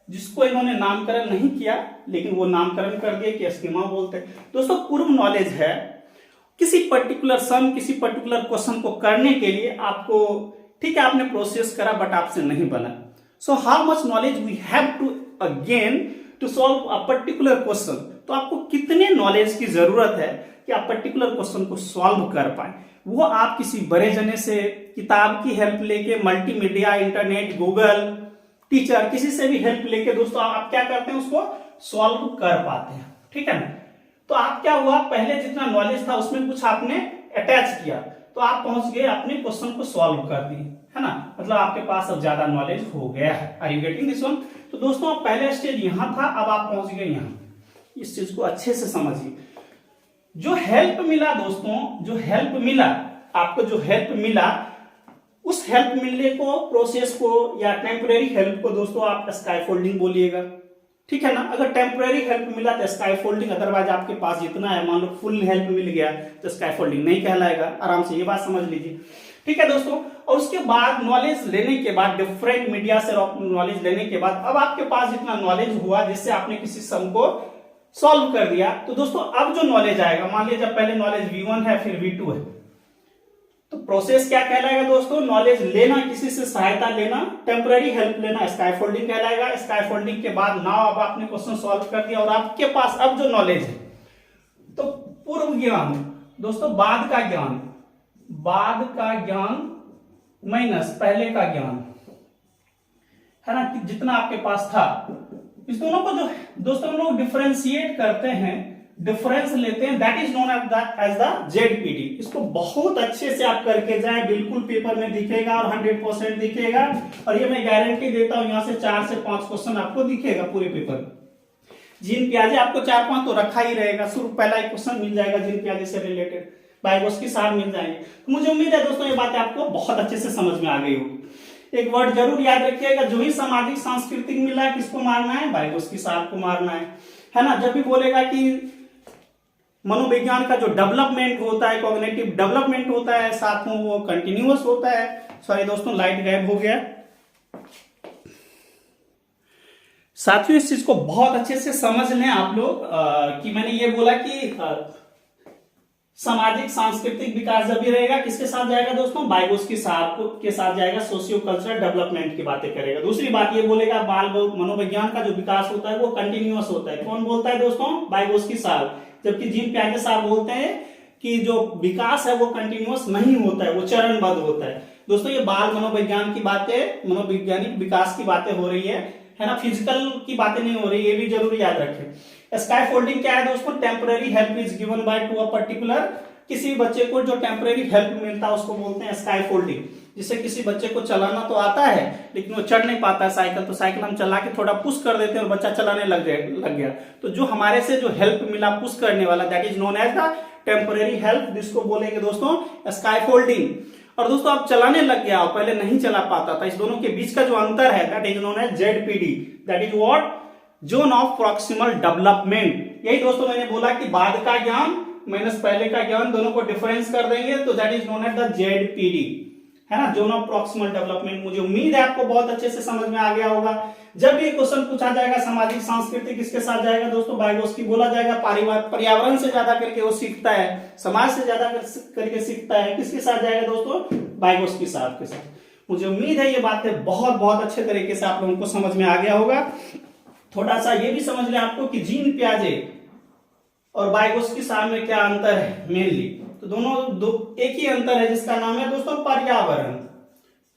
जिसको इन्होंने नामकरण नहीं किया लेकिन वो नामकरण कर दिया कि स्कीमा बोलते हैं। दोस्तों पूर्व नॉलेज है किसी पर्टिकुलर सम, किसी पर्टिकुलर क्वेश्चन को करने के लिए आपको, ठीक है आपने प्रोसेस करा बट आपसे नहीं बना। So how much knowledge we have to gain to solve a particular question. तो आपको कितने नॉलेज की जरूरत है कि आप पर्टिकुलर क्वेश्चन को सॉल्व कर पाए। वो आप किसी बड़े जने से किताब की हेल्प लेके, मल्टीमीडिया, इंटरनेट, गूगल, टीचर, किसी से भी हेल्प लेके दोस्तों आप क्या करते हैं, उसको सॉल्व कर पाते हैं। ठीक है ना। तो आप क्या हुआ, पहले जितना नॉलेज था उसमें कुछ आपने अटैच किया तो आप पहुंच गए अपने क्वेश्चन को सॉल्व कर दिए, है ना। मतलब आपके पास अब ज्यादा नॉलेज हो गया है। Are you getting this one. तो दोस्तों पहले स्टेज यहां था, अब आप पहुंच गए यहां। इस चीज को अच्छे से समझिए। जो हेल्प मिला दोस्तों, जो हेल्प मिला आपको, जो हेल्प मिला, उस हेल्प मिलने को, प्रोसेस को या टेम्परेरी हेल्प को दोस्तों आप स्काईफोल्डिंग बोलिएगा। ठीक है ना। अगर टेम्परेरी हेल्प मिला तो स्काईफोल्डिंग, अदरवाइज आपके पास जितना है, मान लो फुल हेल्प मिल गया तो स्काईफोल्डिंग नहीं कहलाएगा। आराम से ये बात समझ लीजिए। ठीक है दोस्तों। और उसके बाद नॉलेज लेने के बाद, डिफरेंट मीडिया से नॉलेज लेने के बाद, अब आपके पास जितना नॉलेज हुआ जिससे आपने किसी सम को सॉल्व कर दिया, तो दोस्तों अब जो नॉलेज आएगा, मान लीजिए जब पहले नॉलेज V1 है फिर V2 है, तो प्रोसेस क्या कहलाएगा दोस्तों, नॉलेज लेना, किसी से सहायता लेना, टेम्पररी हेल्प लेना, स्काईफोल्डिंग कहलाएगा। स्काईफोल्डिंग के बाद नाउ अब आपने क्वेश्चन सॉल्व कर दिया और आपके पास अब जो नॉलेज है, तो पूर्व ज्ञान दोस्तों, बाद का ज्ञान, बाद का ज्ञान माइनस पहले का ज्ञान, है ना, कि जितना आपके पास था, इस दोनों को जो दोस्तों हम लोग डिफरेंशिएट करते हैं, डिफरेंस लेते हैं, that is known as the ZPD. इसको बहुत अच्छे से आप करके जाए, बिल्कुल पेपर में दिखेगा और 100% दिखेगा। और ये मैं गारंटी देता हूं, यहां से 4 से 5 क्वेश्चन आपको दिखेगा पूरे पेपर में। जीन पियाजे आपको 4-5 तो रखा ही रहेगा, शुरू पहला एक क्वेश्चन मिल जाएगा जीन पियाजे से रिलेटेड, वाइगोत्स्की सार मिल जाएंगे। तो मुझे उम्मीद है दोस्तों ये बातें आपको बहुत अच्छे से समझ में आ गई होगी। एक वर्ड जरूर याद रखिएगा, जो ही सामाजिक सांस्कृतिक मिला है किसको मारना है, वाइगोत्स्की सार को मारना है ना। जब भी बोलेगा कि मनोविज्ञान का जो डेवलपमेंट होता है, कॉग्निटिव डेवलपमेंट होता है, साथ में वो कंटिन्यूअस होता है। सॉरी दोस्तों, लाइट गायब हो गया। साथियों इस चीज को बहुत अच्छे से समझ लें आप लोग कि मैंने ये बोला कि सामाजिक सांस्कृतिक विकास जब भी रहेगा किसके साथ जाएगा दोस्तों, वाइगोत्स्की सार के साथ जाएगा, सोशियो कल्चरल डेवलपमेंट की बातें करेगा। दूसरी बात ये बोलेगा बाल मनोविज्ञान का जो विकास होता है वो कंटिन्यूअस होता है। कौन बोलता है दोस्तों, वाइगोत्स्की सार। जबकि जीन पियाजे साहब बोलते हैं कि जो विकास है वो कंटिन्यूअस नहीं होता है, वो चरणबद्ध होता है। दोस्तों ये बाल मनोविज्ञान की बातें, मनोवैज्ञानिक विकास की बातें हो रही है ना, फिजिकल की बातें नहीं हो रही, ये भी जरूर याद रखें। स्काईफोल्डिंग क्या है दोस्तों, temporary help is given by to a particular, किसी बच्चे को जो टेम्पररी हेल्प मिलता है उसको बोलते हैं स्काईफोल्डिंग। जिससे किसी बच्चे को चलाना तो आता है लेकिन वो चढ़ नहीं पाता है साइकिल, तो साइकिल हम चला के थोड़ा पुश कर देते हैं और बच्चा चलाने लग गया। तो जो हमारे से जो हेल्प मिला पुश करने वाला, that is known as the temporary help, जिसको बोलेंगे दोस्तों स्काईफोल्डिंग। और दोस्तों आप चलाने लग गया और पहले नहीं चला पाता था, इस दोनों के बीच का जो अंतर है that is known as ZPD, that is what, zone of proximal development. यही दोस्तों मैंने बोला कि बाद का ज्ञान माइनस पहले का ज्ञान, दोनों को डिफरेंस कर देंगे तो that is known as the ZPD, है ना, जोन ऑफ प्रॉक्सिमल डेवलपमेंट। मुझे उम्मीद है आपको बहुत अच्छे से समझ में आ गया होगा। जब ये क्वेश्चन पूछा जाएगा सामाजिक सांस्कृतिक किसके साथ जाएगा दोस्तों, वाइगोत्स्की बोला जाएगा। पर्यावरण से ज्यादा करके वो सीखता है, समाज से ज्यादा करके सीखता है, किसके साथ जाएगा दोस्तों, वाइगोत्स्की साहब के साथ। मुझे उम्मीद है ये बातें बहुत बहुत अच्छे तरीके से आप लोगों को समझ में आ गया होगा। थोड़ा सा ये भी समझ लें आपको कि जीन पियाजे और वाइगोत्स्की साहब में क्या अंतर है मेनली। तो दोनों एक ही अंतर है जिसका नाम है दोस्तों पर्यावरण।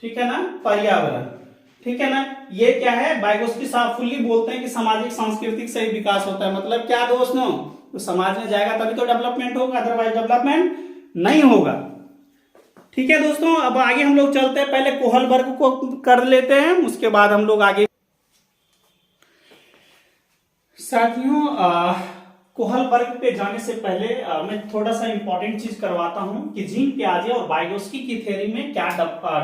ठीक है ना, पर्यावरण। ठीक है ना। ये क्या है, वाइगोत्स्की साहब फुल्ली बोलते हैं कि सामाजिक सांस्कृतिक से ही विकास होता है। मतलब क्या दोस्तों, तो समाज में जाएगा तभी तो डेवलपमेंट होगा, अदरवाइज डेवलपमेंट नहीं होगा। ठीक है दोस्तों, अब आगे हम लोग चलते हैं। पहले कोहलबर्ग को कर लेते हैं, उसके बाद हम लोग आगे। साथियों कोहलबर्ग पे जाने से पहले मैं थोड़ा सा इंपॉर्टेंट चीज करवाता हूं कि जीन पियाजे और वाइगोत्स्की की थ्योरी में क्या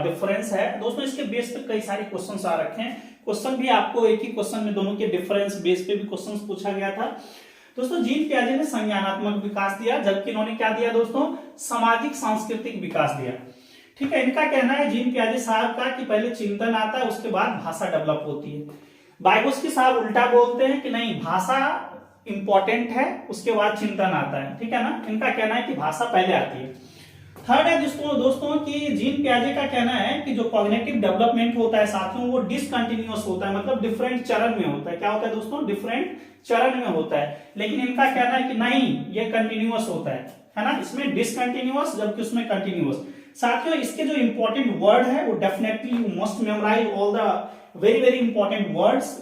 डिफरेंस है दोस्तों। इसके बेस पे कई सारे क्वेश्चंस आ रखे हैं, क्वेश्चन भी आपको एक ही क्वेश्चन में दोनों के डिफरेंस बेस पे भी क्वेश्चन पूछा गया था। दोस्तों जीन पियाजे ने संज्ञानात्मक विकास दिया, जबकि इन्होंने क्या दिया दोस्तों, सामाजिक सांस्कृतिक विकास दिया। ठीक है, इनका कहना है जीन पियाजे साहब का कि पहले चिंतन आता है, उसके बाद भाषा डेवलप होती है। वाइगोत्स्की साहब उल्टा बोलते हैं कि नहीं, भाषा इंपॉर्टेंट है, उसके बाद चिंतन आता है। ठीक है ना, इनका कहना है कि भाषा पहले आती है। थर्ड है दोस्तों कि जीन पियाजे का कहना है कि जो कॉग्निटिव डेवलपमेंट होता है साथियों, वो डिसकंटिन्यूअस होता है, मतलब डिफरेंट चरण में होता है। क्या होता है दोस्तों, डिफरेंट चरण में होता है। लेकिन इनका कहना है कि नहीं, ये कंटिन्यूअस होता है ना, इसमें डिसकंटिन्यूअस जबकि उसमें कंटिन्यूअस। साथियों इसके जो इंपॉर्टेंट वर्ड है वो definitely you must memorise all the very very important words.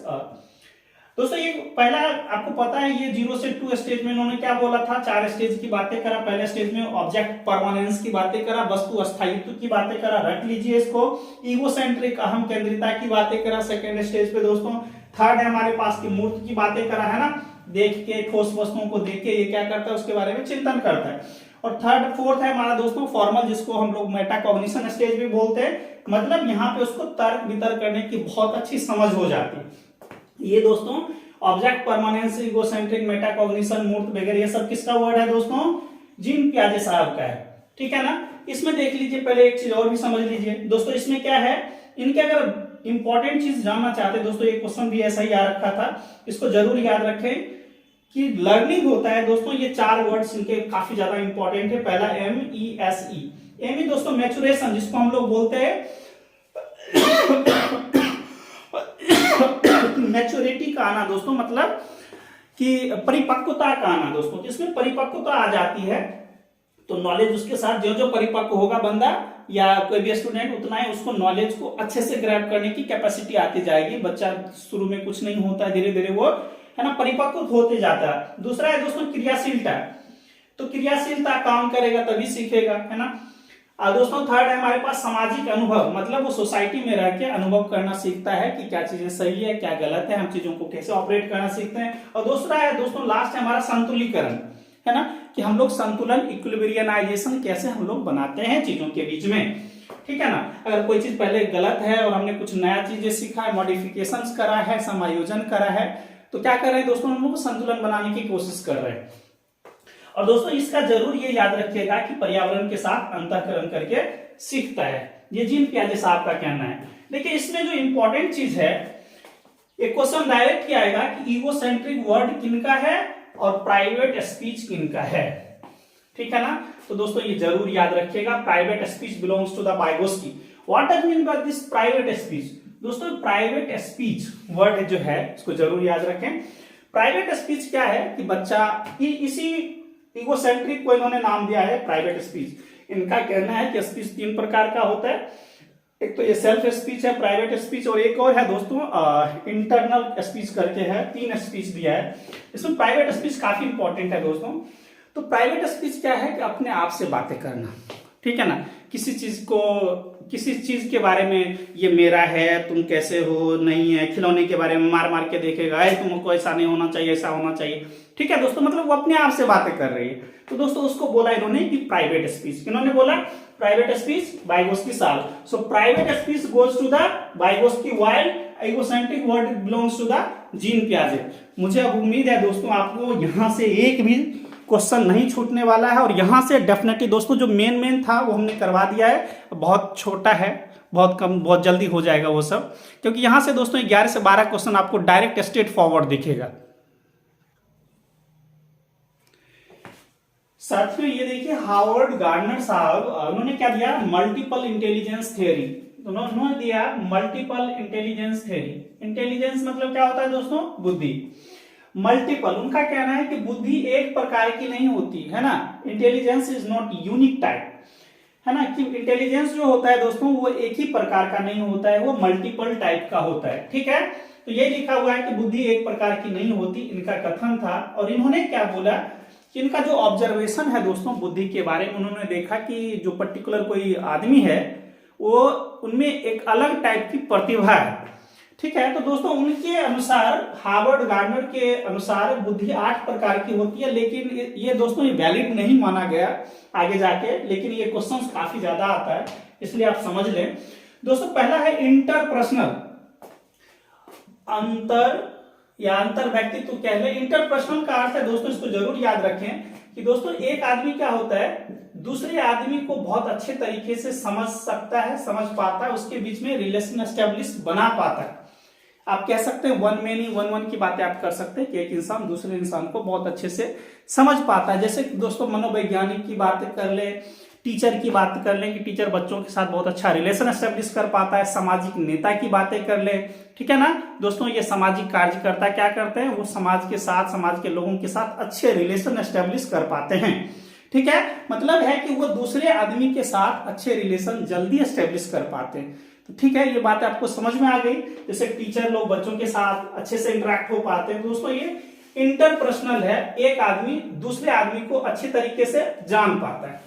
दोस्तों ये पहला आपको पता है, ये 0 से 2 स्टेज में इन्होंने क्या बोला था, 4 स्टेज की बातें करा। पहले स्टेज में ऑब्जेक्ट परमानेंस की बातें करा, वस्तु स्थायित्व की बातें करा, रट लीजिए इसको। ईगोसेंट्रिक अहम केंद्रिता की बातें करा सेकंड स्टेज पे दोस्तों। थर्ड है हमारे पास की मूर्त की बातें करा, है ना, देख के ठोस वस्तुओं को देख के ये क्या करता है, उसके बारे में चिंतन करता है। और फोर्थ है हमारा दोस्तों फॉर्मल, जिसको हम लोग मेटाकॉग्निशन स्टेज भी बोलते हैं, मतलब यहाँ पे उसको तर्क वितर्क करने की बहुत अच्छी समझ हो जाती है। ये दोस्तों ऑब्जेक्ट परमानेंस, इगोसेंट्रिक, मेटाकॉग्निशन, मूर्त वगैरह ये सब किसका वर्ड है दोस्तों, जीन पियाजे साहब का है। ठीक है ना, इसमें देख लीजिए, पहले एक चीज और भी समझ लीजिए दोस्तों, इसमें क्या है, इनके अगर इंपॉर्टेंट चीज जानना चाहते हैं दोस्तों, एक क्वेश्चन भी ऐसा ही आ रखा था, इसको जरूर याद रखें कि लर्निंग होता है दोस्तों, ये 4 वर्ड्स इनके काफी ज्यादा इंपॉर्टेंट है। पहला MESE, एम दोस्तों मैचुरेशन, जिसको हम लोग बोलते हैं मैच्योरिटी का आना दोस्तों, मतलब कि परिपक्वता का आना दोस्तों, जिसमें परिपक्वता आ जाती है तो नॉलेज उसके साथ जो जो परिपक्व होगा बंदा या कोई भी स्टूडेंट, उतना ही उसको नॉलेज को अच्छे से ग्रैब करने की कैपेसिटी आती जाएगी। बच्चा शुरू में कुछ नहीं होता है, धीरे धीरे वो है ना परिपक्व होते जाता है। दूसरा है दोस्तों क्रियाशीलता, तो क्रियाशीलता काम करेगा तभी सीखेगा, है ना। और दोस्तों थर्ड है हमारे पास सामाजिक अनुभव, मतलब वो सोसाइटी में रह के अनुभव करना सीखता है कि क्या चीजें सही है क्या गलत है, हम चीजों को कैसे ऑपरेट करना सीखते हैं। और दूसरा है दोस्तों लास्ट है हमारा संतुलीकरण, है ना, कि हम लोग संतुलन इक्विलिब्रियनाइजेशन कैसे हम लोग बनाते हैं चीजों के बीच में। ठीक है ना, अगर कोई चीज पहले गलत है और हमने कुछ नया चीजें सीखा है, मॉडिफिकेशंस करा है, समायोजन करा है, तो क्या कर रहे हैं दोस्तों, हम लोग संतुलन बनाने की कोशिश कर रहे हैं। और दोस्तों इसका जरूर ये याद रखिएगा कि पर्यावरण के साथ अंतःकरण करके सीखता है, ये जीन पियाजे साहब का कहना है। देखिए इसमें जो इंपॉर्टेंट चीज है, एक क्वेश्चन डायरेक्ट ही आएगा कि ईगोसेंट्रिक वर्ड किनका है और प्राइवेट स्पीच किनका है। ठीक है ना, तो दोस्तों ये जरूर याद रखिएगा, private speech belongs to the Vygotsky. What does mean by this private speech? दोस्तों प्राइवेट स्पीच वर्ड जो है इसको जरूर याद रखें। प्राइवेट स्पीच क्या है कि बच्चा इसी इगोसेंट्रिक को इन्होंने नाम दिया है प्राइवेट स्पीच। इनका कहना है कि स्पीच 3 प्रकार का होता है, एक तो ये सेल्फ स्पीच है प्राइवेट स्पीच, और एक और है दोस्तों इंटरनल स्पीच करके है, 3 स्पीच दिया है। इसमें प्राइवेट स्पीच काफी इंपॉर्टेंट है दोस्तों। तो प्राइवेट स्पीच क्या है कि अपने आप से बातें करना, ठीक है ना, किसी चीज के बारे में ये मेरा है, तुम कैसे हो, नहीं है, खिलौने के बारे में मार मार के देखेगा, तुमको ऐसा नहीं होना चाहिए, ऐसा होना चाहिए। ठीक है दोस्तों, मतलब वो अपने आप से बातें कर रही है, तो दोस्तों उसको बोला इन्होंने कि प्राइवेट स्पीच। किन्होंने बोला? प्राइवेट स्पीच, वाइगोत्स्की साहब। So private speech goes to the Vygotsky while egocentric word belongs to the Jean पियाजे। मुझे अब उम्मीद है दोस्तों आपको यहां से एक भी क्वेश्चन नहीं छूटने वाला है, और यहां से डेफिनेटली दोस्तों जो मेन था वो हमने करवा दिया है, बहुत छोटा है, बहुत कम, बहुत जल्दी हो जाएगा वो सब, क्योंकि यहां से दोस्तों 11 से 12 क्वेश्चन आपको डायरेक्ट स्ट्रेट फॉरवर्ड दिखेगा। साथियों ये देखिए हार्वर्ड गार्डनर साहब, उन्होंने क्या दिया, मल्टीपल इंटेलिजेंस थ्योरी। उन्होंने दिया मल्टीपल इंटेलिजेंस थ्योरी। इंटेलिजेंस मतलब क्या होता है दोस्तों, बुद्धि। मल्टीपल, उनका कहना है कि बुद्धि एक प्रकार की नहीं होती है ना, intelligence is not unique type, है ना, कि इंटेलिजेंस जो होता है दोस्तों वो एक ही प्रकार का नहीं होता है, वो मल्टीपल टाइप का होता है। ठीक है, तो ये लिखा हुआ है कि बुद्धि एक प्रकार की नहीं होती, इनका कथन था। और इन्होंने क्या बोला कि इनका जो ऑब्जर्वेशन है दोस्तों बुद्धि के बारे में, उन्होंने देखा कि जो पर्टिकुलर कोई आदमी है वो उनमें एक अलग टाइप की प्रतिभा है। ठीक है, तो दोस्तों उनके अनुसार, हार्वर्ड गार्डनर के अनुसार बुद्धि 8 प्रकार की होती है, लेकिन ये दोस्तों ये वैलिड नहीं माना गया आगे जाके, लेकिन ये क्वेश्चंस काफी ज्यादा आता है, इसलिए आप समझ लें। दोस्तों पहला है इंटरपर्सनल, अंतर या अंतर व्यक्तित्व कह ले। इंटरपर्सनल का अर्थ है दोस्तों, इसको जरूर याद रखें कि दोस्तों एक आदमी क्या होता है, दूसरे आदमी को बहुत अच्छे तरीके से समझ सकता है, समझ पाता है, उसके बीच में रिलेशन एस्टेब्लिश बना पाता है। आप कह सकते हैं वन मैनी वन वन की बातें आप कर सकते हैं कि एक इंसान दूसरे इंसान को बहुत अच्छे से समझ पाता है। जैसे दोस्तों मनोवैज्ञानिक की बात कर ले, टीचर की बात कर लें कि टीचर बच्चों के साथ बहुत अच्छा रिलेशन एस्टेब्लिश कर पाता है। सामाजिक नेता की बातें कर ले, ठीक है ना दोस्तों, ये सामाजिक कार्यकर्ता क्या करते हैं, वो समाज के साथ, समाज के लोगों के साथ अच्छे रिलेशन एस्टेब्लिश कर पाते हैं, ठीक है। मतलब है कि वो दूसरे आदमी के साथ अच्छे रिलेशन जल्दी एस्टेब्लिश कर पाते हैं। तो ठीक है, ये बात आपको समझ में आ गई। जैसे टीचर लोग बच्चों के साथ अच्छे से इंटरेक्ट हो पाते हैं। दोस्तों ये इंटरपर्सनल है, एक आदमी दूसरे आदमी को अच्छे तरीके से जान पाता है।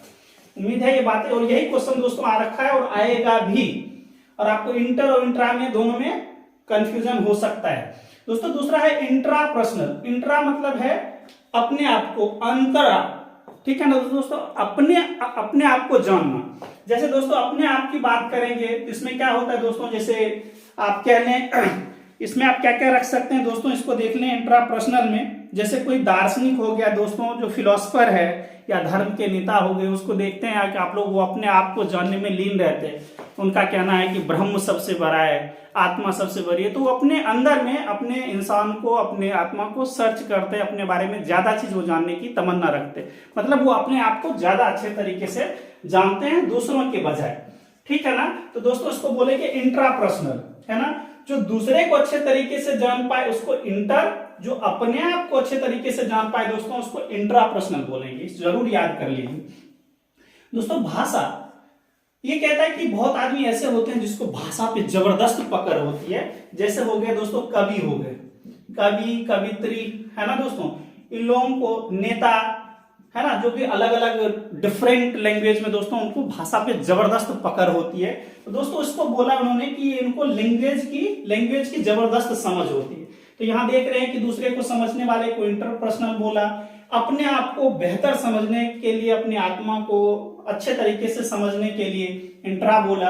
उम्मीद है ये बातें, और यही क्वेश्चन दोस्तों आ रखा है और आएगा भी, और आपको इंटर और इंट्रा में दोनों में कंफ्यूजन हो सकता है। दोस्तों दूसरा है इंट्रापर्सनल। इंट्रा मतलब है अपने आप को, अंतरा, ठीक है ना दोस्तों, अपने आप को जानना। जैसे दोस्तों अपने आप की बात करेंगे तो इसमें क्या होता है दोस्तों, जैसे आप कह लें, इसमें आप क्या क्या रख सकते हैं दोस्तों, इसको देख लें इंट्रापर्सनल में। जैसे कोई दार्शनिक हो गया दोस्तों, जो फिलोसफर है या धर्म के नेता हो गए, उसको देखते हैं कि आप लोग वो अपने आप को जानने में लीन रहते हैं। उनका कहना है कि ब्रह्म सबसे बड़ा है, आत्मा सबसे बड़ी है। तो वो अपने अंदर में अपने इंसान को, अपने आत्मा को सर्च करते हैं, अपने बारे में ज्यादा चीज वो जानने की तमन्ना रखते हैं। मतलब वो अपने आप को ज्यादा अच्छे तरीके से जानते हैं दूसरों के बजाय, ठीक है ना। तो दोस्तों इसको बोलेंगे इंट्रापर्सनल, है ना। जो दूसरे को अच्छे तरीके से जान पाए उसको इंटर, जो अपने आप को अच्छे तरीके से जान पाए दोस्तों उसको इंट्रापर्सनल बोलेंगे। जरूर याद कर लीजिए दोस्तों। भाषा, ये कहता है कि बहुत आदमी ऐसे होते हैं जिसको भाषा पे जबरदस्त पकड़ होती है। जैसे हो गए दोस्तों कवि, हो गए कवि, कवित्री, है ना दोस्तों। इन लोगों को नेता, है ना, जो भी अलग अलग डिफरेंट लैंग्वेज में दोस्तों उनको भाषा पे जबरदस्त पकड़ होती है। तो दोस्तों इसको बोला उन्होंने कि इनको लैंग्वेज की जबरदस्त समझ होती है। तो यहां देख रहे हैं कि दूसरे को समझने वाले को इंटरपर्सनल बोला, अपने आप को बेहतर समझने के लिए, अपनी आत्मा को अच्छे तरीके से समझने के लिए इंट्रा बोला।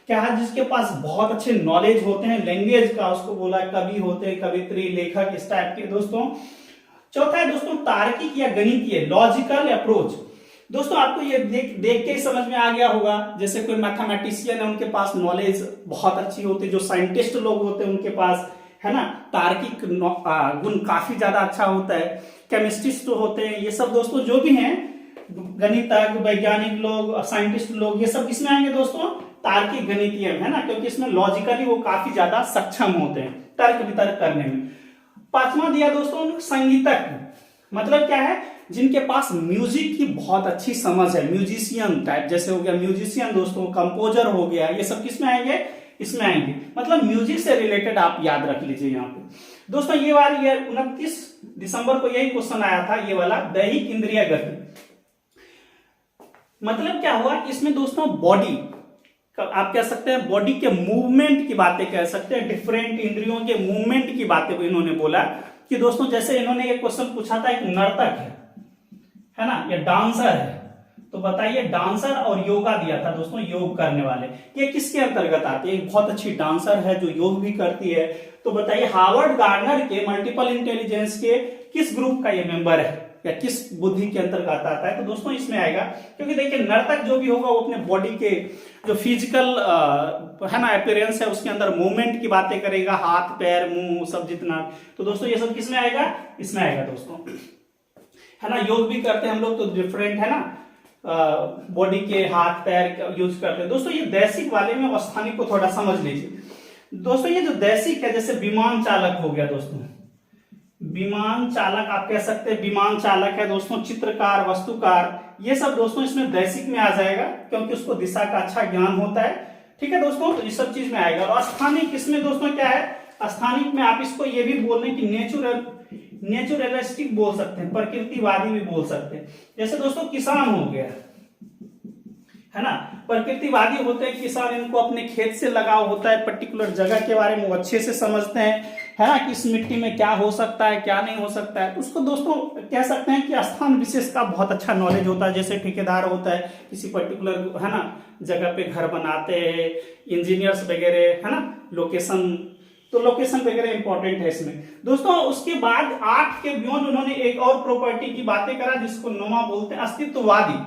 क्या है, जिसके पास बहुत अच्छे नॉलेज होते हैं लैंग्वेज का, उसको बोला कवि होते हैं, कवित्री, लेखक, इस टाइप के दोस्तों। चौथा है दोस्तों तार्किक या गणितीय, लॉजिकल अप्रोच। दोस्तों आपको ये देख के ही समझ में आ गया होगा, जैसे कोई मैथमेटिशियन है उनके पास नॉलेज बहुत अच्छी होती है, जो साइंटिस्ट लोग होते हैं उनके पास, है ना, तार्किक गुण काफी ज्यादा अच्छा होता है। केमिस्ट्रिस्ट होते हैं, ये सब दोस्तों जो भी हैं, गणितज्ञ, वैज्ञानिक लोग, साइंटिस्ट लोग, ये सब किसमें आएंगे दोस्तों, तार्किक गणितीय, है ना, क्योंकि इसमें लॉजिकली वो काफी ज्यादा सक्षम होते हैं तर्क वितर्क करने में। पांचवा दिया दोस्तों संगीतज्ञ, मतलब क्या है, जिनके पास म्यूजिक की बहुत अच्छी समझ है, म्यूजिशियन टाइप, जैसे हो गया म्यूजिशियन दोस्तों, कंपोजर हो गया, ये सब किसमें आएंगे, इसमें आएंगे। मतलब म्यूजिक से रिलेटेड आप याद रख लीजिए यहाँ पे दोस्तों। ये वाला 29 दिसंबर को यही क्वेश्चन आया था, ये वाला दैहिक इंद्रिय गति। मतलब क्या हुआ, इसमें दोस्तों बॉडी, आप कह सकते हैं बॉडी के मूवमेंट की बातें कह सकते हैं, डिफरेंट इंद्रियों के मूवमेंट की बातें इन्होंने बोला कि दोस्तों जैसे इन्होंने एक क्वेश्चन पूछा था, एक नर्तक है ना, या डांसर है, तो बताइए डांसर और योगा दिया था दोस्तों, योग करने वाले, ये किसके अंतर्गत आती है। एक बहुत अच्छी डांसर है जो योग भी करती है, तो बताइए हार्वर्ड गार्डनर के मल्टीपल इंटेलिजेंस के किस ग्रुप का ये मेंबर है या किस बुद्धि के अंतर्गत आता है। तो दोस्तों इसमें आएगा, क्योंकि देखिए नर्तक जो भी होगा वो अपने बॉडी के जो फिजिकल है ना अपीयरेंस है उसके अंदर मूवमेंट की बातें करेगा, हाथ पैर मुंह सब जितना। तो दोस्तों ये सब किसमें आएगा, इसमें आएगा दोस्तों, है ना। योग भी करते हैं हम लोग तो डिफरेंट, है ना, बॉडी के हाथ पैर यूज करते हैं दोस्तों। ये दैसिक वाले में और स्थानिक को थोड़ा समझ लीजिए दोस्तों। ये जो दैसिक है, जैसे विमान चालक हो गया दोस्तों, विमान चालक आप कह सकते हैं, विमान चालक है दोस्तों, चित्रकार, वस्तुकार, ये सब दोस्तों इसमें बेसिक में आ जाएगा, क्योंकि उसको दिशा का अच्छा ज्ञान होता है, ठीक है दोस्तों। तो इस सब चीज में आएगा। और स्थानिक इसमें दोस्तों क्या है, स्थानिक में आप इसको ये भी बोल रहे हैं कि नेचुरलिस्टिक बोल सकते हैं, प्रकृतिवादी भी बोल सकते हैं। जैसे दोस्तों किसान हो गया, है ना, प्रकृतिवादी होते हैं किसान, इनको अपने खेत से लगाव होता है, पर्टिकुलर जगह के बारे में वो अच्छे से समझते हैं, है ना, कि इस मिट्टी में क्या हो सकता है क्या नहीं हो सकता है। उसको दोस्तों कह सकते हैं कि स्थान विशेष का बहुत अच्छा नॉलेज होता है। जैसे ठेकेदार होता है किसी पर्टिकुलर, है ना, जगह पे घर बनाते हैं, इंजीनियर्स वगैरह, है ना, लोकेशन तो लोकेशन वगैरह इंपॉर्टेंट है इसमें दोस्तों। उसके बाद 8 के बियॉन्ड उन्होंने एक और प्रॉपर्टी की बातें करा जिसको नोमा बोलते हैं, अस्तित्ववादी।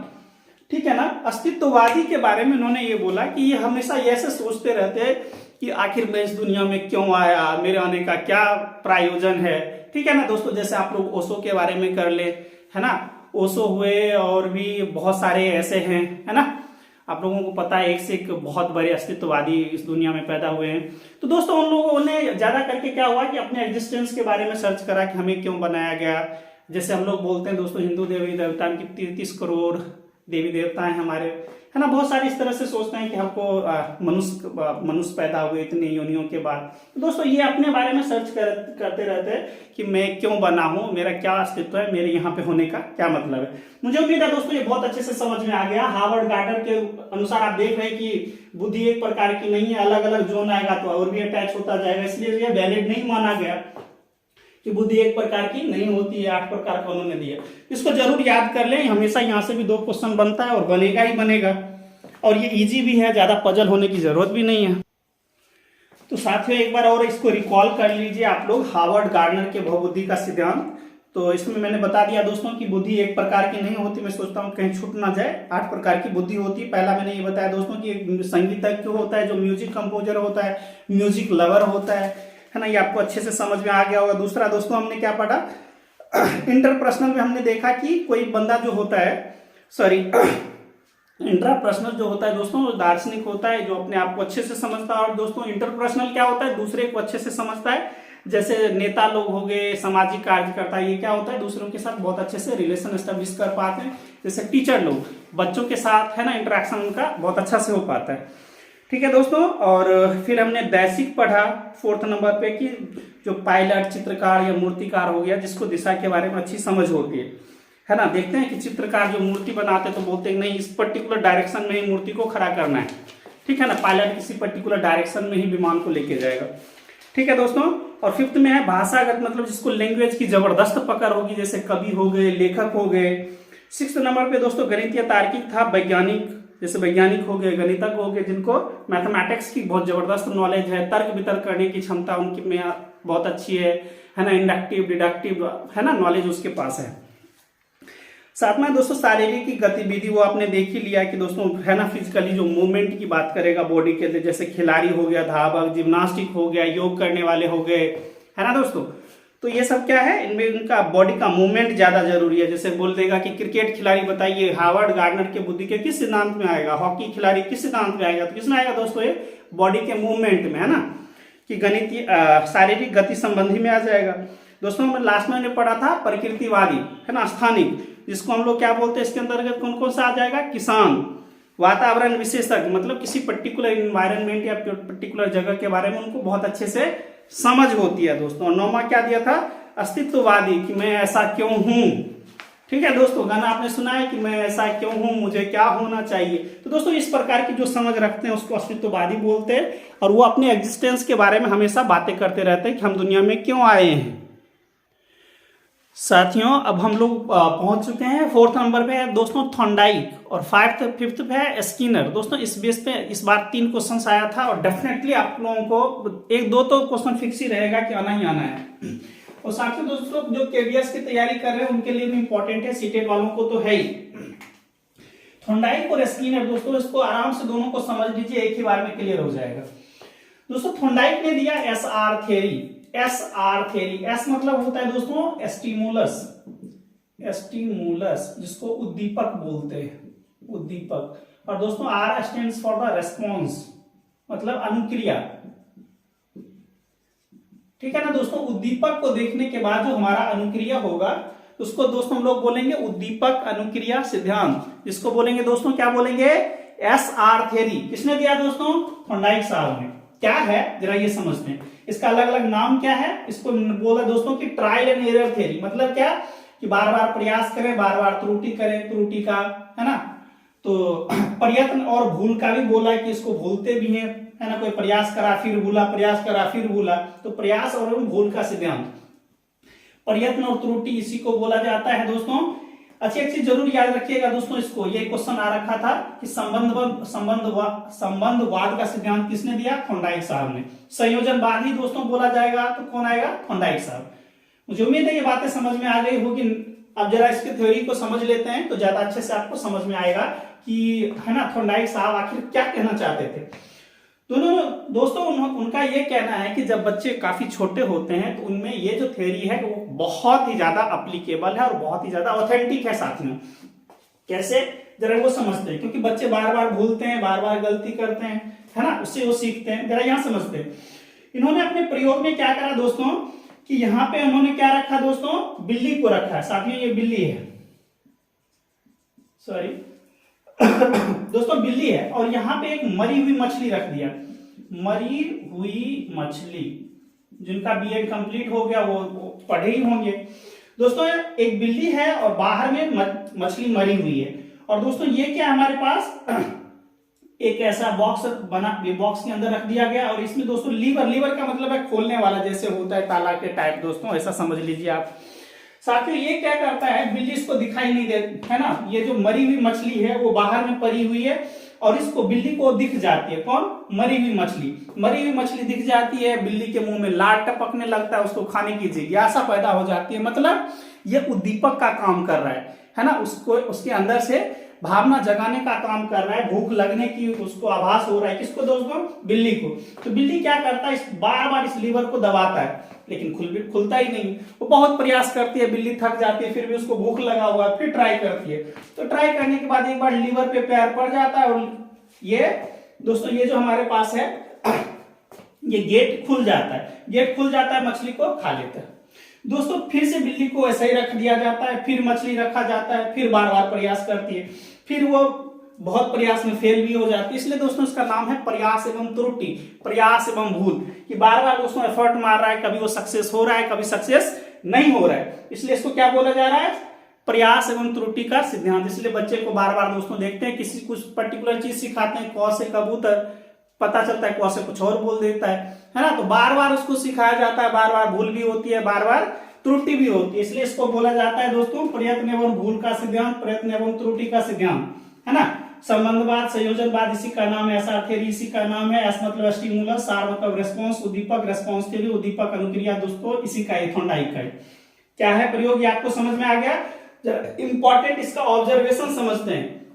ठीक है ना, अस्तित्ववादी के बारे में उन्होंने ये बोला कि ये हमेशा ऐसे सोचते रहते हैं कि आखिर मैं इस दुनिया में क्यों आया, मेरे आने का क्या प्रयोजन है। ठीक है ना दोस्तों, जैसे आप लोग ओशो के बारे में कर ले, है ना, ओशो हुए और भी बहुत सारे ऐसे हैं, है ना, आप लोगों को पता है एक से एक बहुत बड़े अस्तित्ववादी इस दुनिया में पैदा हुए हैं। तो दोस्तों उन लोगों ने ज्यादा करके क्या हुआ कि अपने एग्जिस्टेंस के बारे में सर्च करा कि हमें क्यों बनाया गया। जैसे हम लोग बोलते हैं दोस्तों, हिंदू देवी देवता की 33 करोड़ देवी देवता हैं हमारे, है ना, बहुत सारी इस तरह से सोचते हैं कि हमको मनुष्य पैदा हुए इतनी योनियों के बाद। तो दोस्तों ये अपने बारे में सर्च करते रहते हैं कि मैं क्यों बना हूं, मेरा क्या अस्तित्व है, मेरे यहाँ पे होने का क्या मतलब है। मुझे उम्मीद है दोस्तों ये बहुत अच्छे से समझ में आ गया। हार्वर्ड गार्डनर के अनुसार आप देख रहे हैं कि बुद्धि एक प्रकार की नहीं है, अलग अलग जोन आएगा तो और भी अटैच होता जाएगा, इसलिए ये वैलिड नहीं माना गया कि बुद्धि एक प्रकार की नहीं होती है, 8 प्रकार का उन्होंने दिया। इसको जरूर याद कर लें, हमेशा यहाँ से भी 2 क्वेश्चन बनता है और बनेगा ही बनेगा, और ये इजी भी है, ज्यादा पजल होने की जरूरत भी नहीं है। तो साथियों एक बार और इसको रिकॉल कर लीजिए आप लोग, हार्वर्ड गार्डनर के बहुबुद्धि का सिद्धांत। तो इसमें मैंने बता दिया दोस्तों कि बुद्धि एक प्रकार की नहीं होती, मैं सोचता हूँ कहीं छूट ना जाए, 8 प्रकार की बुद्धि होती है। पहला मैंने ये बताया दोस्तों कि एक संगीतज्ञ होता है, जो म्यूजिक कंपोजर होता है, म्यूजिक लवर होता है ना, ये आपको अच्छे से समझ में आ गया होगा। दूसरा दोस्तों हमने क्या पढ़ा, इंटरपर्सनल में हमने देखा कि कोई बंदा जो होता है, सॉरी इंट्रापर्सनल जो होता है दोस्तों वो दार्शनिक होता है, जो अपने आप को अच्छे से समझता है। और दोस्तों इंटरपर्सनल क्या होता है, दूसरे को अच्छे से समझता है। जैसे नेता लोग हो गए, सामाजिक कार्यकर्ता, ये क्या होता है, दूसरों के साथ बहुत अच्छे से रिलेशन एस्टेब्लिश कर पाते हैं। जैसे टीचर लोग, बच्चों के साथ, है ना, इंटरेक्शन उनका बहुत अच्छा से हो पाता है। ठीक है दोस्तों, और फिर हमने दैसिक पढ़ा 4th नंबर पे कि जो पायलट, चित्रकार या मूर्तिकार हो गया, जिसको दिशा के बारे में अच्छी समझ होती है ना। देखते हैं कि चित्रकार जो मूर्ति बनाते तो बोलते हैं नहीं, इस पर्टिकुलर डायरेक्शन में ही मूर्ति को खड़ा करना है। ठीक है ना, पायलट किसी पर्टिकुलर डायरेक्शन में ही विमान को लेके जाएगा। ठीक है दोस्तों, और 5th में है भाषागत, मतलब जिसको लैंग्वेज की जबरदस्त पकड़ होगी, जैसे कवि हो गए, लेखक हो गए। 6th नंबर पे दोस्तों गणितीय तार्किक था, वैज्ञानिक, जैसे वैज्ञानिक हो गए, गणितज्ञ हो गए, जिनको मैथमेटिक्स की बहुत जबरदस्त नॉलेज है, तर्क वितर्क करने की क्षमता उनकी में बहुत अच्छी है ना, इंडक्टिव डिडक्टिव, है ना, नॉलेज उसके पास है। साथ में दोस्तों शारीरिक की गतिविधि, वो आपने देख ही लिया कि दोस्तों, है ना, फिजिकली जो मूवमेंट की बात करेगा बॉडी के लिए, जैसे खिलाड़ी हो गया, धावक, जिम्नास्टिक हो गया, योग करने वाले हो गए, है ना दोस्तों। तो ये सब क्या है, इनमें उनका बॉडी का मूवमेंट ज्यादा जरूरी है। जैसे बोल देगा कि क्रिकेट खिलाड़ी बताइए हार्वर्ड गार्डनर के बुद्धि के किस सिद्धांत में आएगा, हॉकी खिलाड़ी किस सिद्धांत में आएगा, तो किसमें आएगा दोस्तों, ये बॉडी के मूवमेंट में, है ना, कि गणितीय शारीरिक गति संबंधी में आ जाएगा। दोस्तों हमने लास्ट में पढ़ा था प्रकृतिवादी, है ना, स्थानिक, जिसको हम लोग क्या बोलते हैं, इसके अंतर्गत कौन कौन सा आ जाएगा, किसान, वातावरण विशेषज्ञ, मतलब किसी पर्टिकुलर इन्वायरमेंट या पर्टिकुलर जगह के बारे में उनको बहुत अच्छे से समझ होती है दोस्तों। और 9वां क्या दिया था, अस्तित्ववादी, कि मैं ऐसा क्यों हूं। ठीक है दोस्तों, गाना आपने सुना है कि मैं ऐसा क्यों हूं, मुझे क्या होना चाहिए। तो दोस्तों इस प्रकार की जो समझ रखते हैं उसको अस्तित्ववादी बोलते हैं, और वो अपने एग्जिस्टेंस के बारे में हमेशा बातें करते रहते हैं कि हम दुनिया में क्यों आए हैं। साथियों अब हम लोग पहुंच चुके हैं 4th नंबर पे है दोस्तों थॉर्नडाइक, और 5th पे है स्किनर। दोस्तों इस बेस पे इस बार 3 क्वेश्चन आया था, और डेफिनेटली आप लोगों को 1-2 तो क्वेश्चन फिक्स ही रहेगा कि आना ही आना है। और साथ में दोस्तों जो केवीएस की तैयारी कर रहे हैं उनके लिए भी इंपॉर्टेंट है, सीटेड वालों को तो है ही। थॉर्नडाइक और स्किनर दोस्तों, इसको आराम से दोनों को समझ लीजिए, एक ही बार में क्लियर हो जाएगा। दोस्तों थॉर्नडाइक ने दिया SR theory. SR theory, S मतलब होता है दोस्तों स्टिमुलस, स्टिमुलस जिसको उद्दीपक बोलते हैं, उद्दीपक। और दोस्तों R stands for the response, मतलब अनुक्रिया। ठीक है ना दोस्तों, उद्दीपक को देखने के बाद जो हमारा अनुक्रिया होगा उसको दोस्तों हम लोग बोलेंगे उद्दीपक अनुक्रिया सिद्धांत, जिसको बोलेंगे दोस्तों क्या बोलेंगे, एसआर थ्योरी। किसने दिया दोस्तों, थॉर्नडाइक साहब ने। क्या है जरा ये समझते हैं, इसका अलग अलग नाम क्या है। इसको बोला दोस्तों कि ट्रायल एंड एरर थ्योरी, मतलब क्या कि बार बार प्रयास करें, बार बार त्रुटि करें, त्रुटि का, है ना, तो प्रयत्न और भूल का भी बोला कि इसको भूलते भी हैं, है ना, कोई प्रयास करा फिर भूला, प्रयास करा फिर भूला, तो प्रयास और भूल का सिद्धांत। प्रयत्न और त्रुटि इसी को बोला जाता है दोस्तों अच्छी एक चीज जरूर याद रखिएगा दोस्तों, इसको ये क्वेश्चन आ रखा था कि संबंधवाद का सिद्धांत किसने दिया? थॉर्नडाइक साहब ने। संयोजनवाद ही दोस्तों बोला जाएगा तो कौन आएगा? थॉर्नडाइक साहब। मुझे उम्मीद है ये बातें समझ में आ गई होगी। अब जरा इसकी थ्योरी को समझ लेते हैं तो ज्यादा अच्छे से आपको समझ में आएगा कि है ना थॉर्नडाइक साहब आखिर क्या कहना चाहते थे। दोस्तों उनका ये कहना है कि जब बच्चे काफी छोटे होते हैं तो उनमें ये जो थ्योरी है वो बहुत ही ज्यादा अप्लीकेबल है और बहुत ही ज्यादा ऑथेंटिक है साथियों। कैसे? जरा वो समझते हैं, क्योंकि बच्चे बार बार भूलते हैं, बार बार गलती करते हैं, है ना, उससे वो सीखते हैं। जरा यहाँ समझते हैं। इन्होंने अपने प्रयोग में क्या करा दोस्तों कि यहाँ पे उन्होंने क्या रखा दोस्तों? बिल्ली को रखा है साथियों। ये बिल्ली है, सॉरी दोस्तों बिल्ली है, और यहाँ पे एक मरी हुई मछली रख दिया। मरी हुई मछली, जिनका बीएड कंप्लीट हो गया वो पढ़े ही होंगे दोस्तों। एक बिल्ली है और बाहर में मछली मरी हुई है। और दोस्तों ये क्या हमारे पास एक ऐसा बॉक्स बना, बॉक्स के अंदर रख दिया गया, और इसमें दोस्तों लीवर का मतलब है खोलने वाला, जैसे होता है ताला के टाइप दोस्तों, ऐसा समझ लीजिए आप। साथियों ये क्या करता है, बिल्ली इसको दिखाई नहीं दे, है ना, ये जो मरी हुई मछली है वो बाहर में पड़ी हुई है और इसको बिल्ली को दिख जाती है। कौन? मरी हुई मछली। मरी हुई मछली दिख जाती है, बिल्ली के मुंह में लार टपकने लगता है, उसको खाने की जिज्ञासा पैदा हो जाती है। मतलब ये उद्दीपक का काम कर रहा है ना, उसको उसके अंदर से भावना जगाने का काम कर रहा है, भूख लगने की उसको आभास हो रहा है। किसको दोस्तों? बिल्ली को। तो बिल्ली क्या करता है, बार बार इस लीवर को दबाता है, लेकिन खुलता ही नहीं। वो बहुत प्रयास करती है, बिल्ली थक जाती है, फिर भी उसको भूख लगा हुआ है, फिर ट्राई करती है। तो ट्राई करने के बाद एक बार लीवर पे पैर पड़ जाता है और ये दोस्तों ये जो हमारे पास है ये गेट खुल जाता है। गेट खुल जाता है, मछली को खा लेता है दोस्तों। फिर से बिल्ली को ऐसा ही रख दिया जाता है, फिर मछली रखा जाता है, फिर बार बार प्रयास करती है, फिर वो बहुत प्रयास में फेल भी हो जाती है। इसलिए दोस्तों इसका नाम है प्रयास एवं त्रुटि, प्रयास एवं भूल, कि बार बार दोस्तों एफर्ट मार रहा है, कभी वो सक्सेस हो रहा है, कभी सक्सेस नहीं हो रहा है। इसलिए इसको क्या बोला जा रहा है? प्रयास एवं त्रुटि का सिद्धांत। इसलिए बच्चे को बार बार दोस्तों देखते हैं, किसी कुछ पर्टिकुलर चीज सिखाते हैं, क से कबूतर, पता चलता है क से कुछ और बोल देता है ना, तो बार बार उसको सिखाया जाता है, बार बार भूल भी होती है, बार बार त्रुटि भी होती है। इसलिए इसको बोला जाता है दोस्तों प्रयत्न एवं भूल का सिद्धांत, प्रयत्न एवं त्रुटि का सिद्धांत, है ना। संबंधवाद, संयोजनवाद इसी का नाम है, एसआर थ्योरी इसी का नाम है। एस मतलब स्टिमुलस, आर मतलब रेस्पॉन्स, उद्दीपक, रेस्पॉन्स थ्योरी, उद्दीपक अनुक्रिया दोस्तों इसी का थॉर्नडाइक का क्या है प्रयोग, ये आपको समझ में आ गया। इंपॉर्टेंट इसका ऑब्जर्वेशन समझते हैं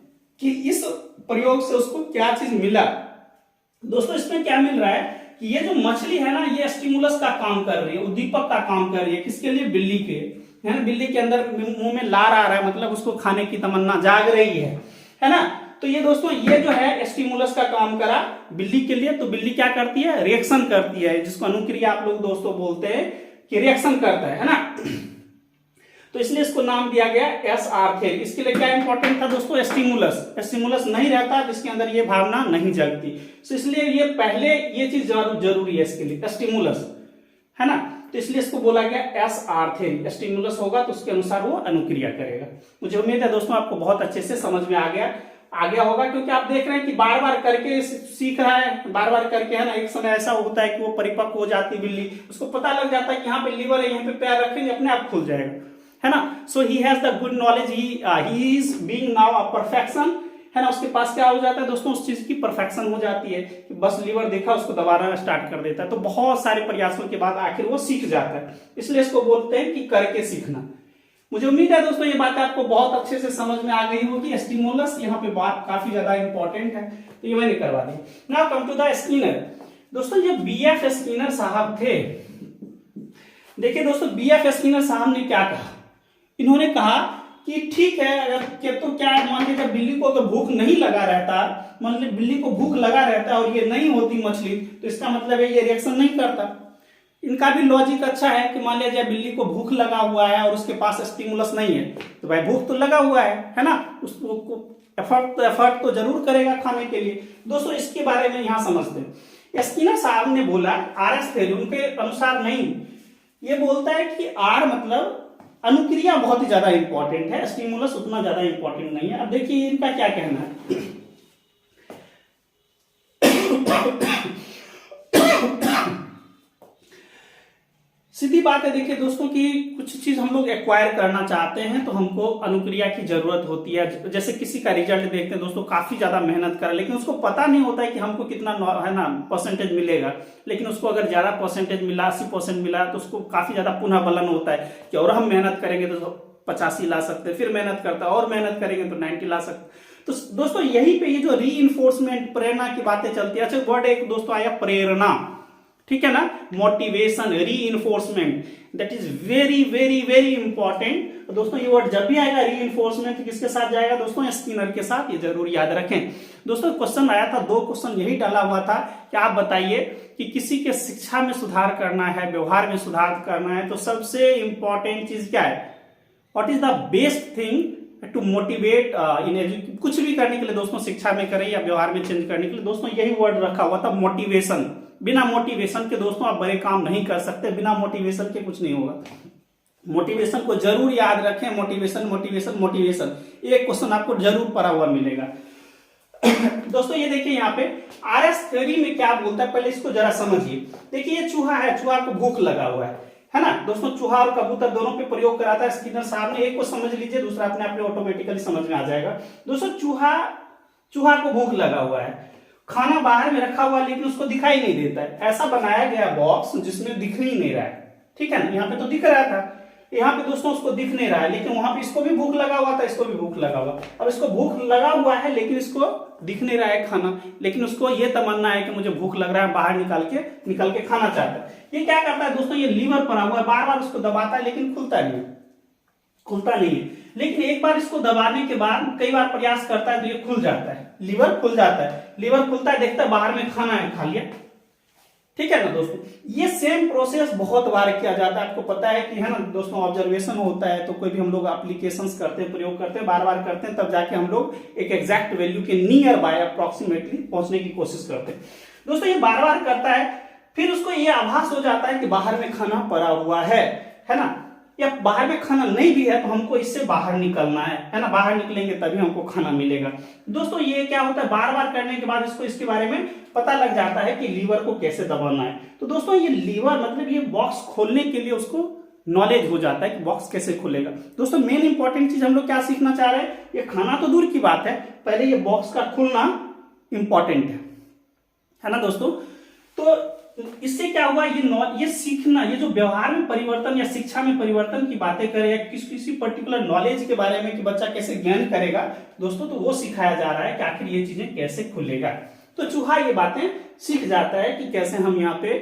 कि इस प्रयोग से उसको क्या चीज मिला दोस्तों। इसमें क्या मिल रहा है कि ये जो मछली है ना, ये स्टिमुलस का काम कर रही है, उद्दीपक का काम कर रही है। किसके लिए? बिल्ली के, है ना। बिल्ली के अंदर मुंह में लार आ रहा है, मतलब उसको खाने की तमन्ना जाग रही है ना। तो ये दोस्तों ये जो है स्टिमुलस का काम करा बिल्ली के लिए। तो बिल्ली क्या करती है? रिएक्शन करती है, जिसको अनुक्रिया आप लोग दोस्तों बोलते हैं कि रिएक्शन करता है ना। तो इसलिए इसको नाम दिया गया एसआर थ्योरी। इसके लिए क्या इंपॉर्टेंट था दोस्तों? स्टिमुलस। स्टिमुलस नहीं रहता तो इसके अंदर ये भावना नहीं जगती। तो इसलिए ये पहले ये चीज जरूरी है इसके लिए, स्टिमुलस, है ना। तो इसलिए इसको बोला गया एसआर थ्योरी। स्टिमुलस होगा तो उसके अनुसार वो अनुक्रिया करेगा। मुझे उम्मीद है दोस्तों आपको बहुत अच्छे से समझ में आ गया होगा, क्योंकि आप देख रहे हैं कि बार बार करके सीख रहा है, बार बार करके, है ना। एक समय ऐसा होता है कि वो परिपक्व हो जाती बिल्ली, उसको पता लग जाता है कि यहाँ पे लीवर है, यहाँ पे पैर रखेंगे अपने आप खुल जाएगा, है ना। So he has the good knowledge, he is being now a perfection, है ना। उसके पास क्या हो जाता है दोस्तों? उस चीज की परफेक्शन हो जाती है कि बस लीवर देखा उसको दबाना स्टार्ट कर देता है। तो बहुत सारे प्रयासों के बाद आखिर वो सीख जाता है। इसलिए इसको बोलते हैं कि करके सीखना। मुझे उम्मीद है दोस्तों ये बात आपको बहुत अच्छे से समझ में आ गई होगी। स्टिमुलस यहाँ पे बात काफी ज्यादा इंपॉर्टेंट है, तो ये मैंने करवा दी। Now come to the Skinner. दोस्तों ये बीएफ स्किनर साहब थे। देखिए दोस्तों बीएफ स्किनर साहब ने क्या कहा, इन्होंने कहा कि ठीक है, अगर तो क्या मान लीजिए बिल्ली को अगर भूख नहीं लगा रहता, मान लीजिए बिल्ली को भूख लगा रहता और ये नहीं होती मछली, तो इसका मतलब है ये रिएक्शन नहीं करता। इनका भी लॉजिक अच्छा है कि मान लीजिए बिल्ली को भूख लगा हुआ है और उसके पास स्टिमुलस नहीं है, तो भाई भूख तो लगा हुआ है ना, उसको एफर्ट तो जरूर करेगा खाने के लिए। दोस्तों इसके बारे में यहां समझते हैं। स्किनर साहब ने बोला आरएस थ्योरी उनके अनुसार नहीं, ये बोलता है कि आर मतलब अनुक्रिया बहुत ही ज्यादा इंपॉर्टेंट है, स्टिमुलस उतना ज्यादा इंपॉर्टेंट नहीं है। अब देखिए इनका क्या कहना है। सीधी बात है, देखिए दोस्तों कि कुछ चीज हम लोग एक्वायर करना चाहते हैं तो हमको अनुक्रिया की जरूरत होती है। जैसे किसी का रिजल्ट देखते हैं दोस्तों, काफी ज्यादा मेहनत कर लेकिन उसको पता नहीं होता है कि हमको कितना है ना परसेंटेज मिलेगा, लेकिन उसको अगर ज्यादा परसेंटेज मिला, 80% मिला, तो उसको काफी ज्यादा पुनः बलन होता है कि और हम मेहनत करेंगे तो 85 ला सकते हैं, फिर मेहनत करता है और मेहनत करेंगे तो 90 ला सकते। तो दोस्तों यहीं पे ये जो री-इन्फोर्समेंट, प्रेरणा की बातें चलती है। अच्छा वर्ड एक दोस्तों आया प्रेरणा, ठीक है ना, motivation, reinforcement, that is very very very important. दोस्तों ये वर्ड जब भी आएगा री-इन्फोर्समेंट किसके साथ जाएगा दोस्तों, स्किनर के साथ, ये जरूर याद रखें। दोस्तों क्वेश्चन आया था, 2 क्वेश्चन यही डाला हुआ था कि आप बताइए कि किसी के शिक्षा में सुधार करना है, व्यवहार में सुधार करना है, तो सबसे इंपॉर्टेंट चीज क्या है, what is the best thing to motivate in कुछ भी करने के लिए दोस्तों, शिक्षा में करें या व्यवहार में चेंज करने के लिए, दोस्तों यही वर्ड रखा हुआ था, मोटिवेशन। बिना मोटिवेशन के दोस्तों आप बड़े काम नहीं कर सकते, बिना मोटिवेशन के कुछ नहीं होगा। मोटिवेशन को जरूर याद रखें, मोटिवेशन मोटिवेशन मोटिवेशन, एक क्वेश्चन आपको जरूर पढ़ा हुआ मिलेगा। दोस्तों ये देखिए यहाँ पे आरएस थ्योरी में क्या बोलता है, पहले इसको जरा समझिए। देखिए ये चूहा है, चूहा को भूख लगा हुआ है ना दोस्तों, चूहा और कबूतर दोनों पे प्रयोग कराता है स्किनर साहब ने। एक को समझ लीजिए, दूसरा अपने आप ऑटोमेटिकली समझ में आ जाएगा। दोस्तों चूहा को भूख लगा हुआ है, खाना बाहर में रखा हुआ है लेकिन उसको दिखाई नहीं देता है। ऐसा बनाया गया बॉक्स जिसमें दिख ही नहीं रहा है, ठीक है ना, यहाँ पे तो दिख रहा था, यहाँ पे दोस्तों उसको दिख नहीं रहा है, लेकिन वहां पे इसको भी भूख लगा हुआ था, इसको भी भूख लगा हुआ। अब इसको भूख लगा हुआ है लेकिन इसको दिख नहीं रहा है खाना, लेकिन उसको ये तमन्ना है कि मुझे भूख लग रहा है, बाहर निकल के खाना चाहता है। ये क्या करता है दोस्तों, ये लीवर पड़ा हुआ है, बार बार उसको दबाता है लेकिन खुलता नहीं है। लेकिन एक बार इसको दबाने के बाद कई बार प्रयास करता है तो ये खुल जाता है, लीवर खुल जाता है। लीवर खुलता है, देखता है बाहर में खाना है, खा लिया, ठीक है ना दोस्तों। ये सेम प्रोसेस बहुत बार किया जाता है, आपको पता है कि है ना दोस्तों, ऑब्जर्वेशन होता है तो कोई भी हम लोग एप्लीकेशंस करते हैं, प्रयोग करते हैं, बार बार करते हैं, तब जाके हम लोग एक एग्जैक्ट वैल्यू के नियर बाय अप्रोक्सीमेटली पहुंचने की कोशिश करते हैं। दोस्तों ये बार बार करता है, फिर उसको ये आभास हो जाता है कि बाहर में खाना पड़ा हुआ है ना, या बाहर में खाना नहीं भी है तो हमको इससे बाहर निकलना है ना, बाहर निकलेंगे तभी हमको खाना मिलेगा। दोस्तों ये क्या होता है, बार बार करने के बाद इसको इसके बारे में पता लग जाता है कि लीवर को कैसे दबाना है। तो दोस्तों ये लीवर मतलब ये बॉक्स खोलने के लिए उसको नॉलेज हो जाता है कि बॉक्स कैसे खुलेगा। दोस्तों मेन इंपॉर्टेंट चीज हम लोग क्या सीखना चाह रहे हैं, ये खाना तो दूर की बात है, पहले ये बॉक्स का खुलना इंपॉर्टेंट है ना दोस्तों। तो इससे क्या हुआ, ये सीखना, ये जो व्यवहार में परिवर्तन या शिक्षा में परिवर्तन की बातें करें या किसी पर्टिकुलर नॉलेज के बारे में कि बच्चा कैसे ज्ञान करेगा दोस्तों, तो वो सिखाया जा रहा है कि आखिर ये चीजें कैसे खुलेगा। तो चूहा ये बातें सीख जाता है कि कैसे हम यहाँ पे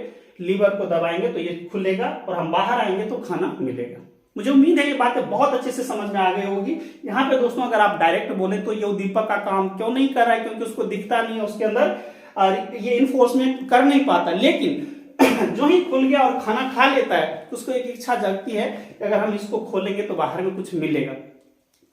लीवर को दबाएंगे तो ये खुलेगा और हम बाहर आएंगे तो खाना मिलेगा। मुझे उम्मीद है ये बातें बहुत अच्छे से समझ में आ गई होगी। यहाँ पे दोस्तों अगर आप डायरेक्ट बोले तो ये उद्दीपक का काम क्यों नहीं कर रहा है, क्योंकि उसको दिखता नहीं है उसके अंदर, ये इन्फोर्समेंट कर नहीं पाता, लेकिन जो ही खुल गया और खाना खा लेता है तो उसको एक इच्छा जगती है कि अगर हम इसको खोलेंगे तो बाहर में कुछ मिलेगा,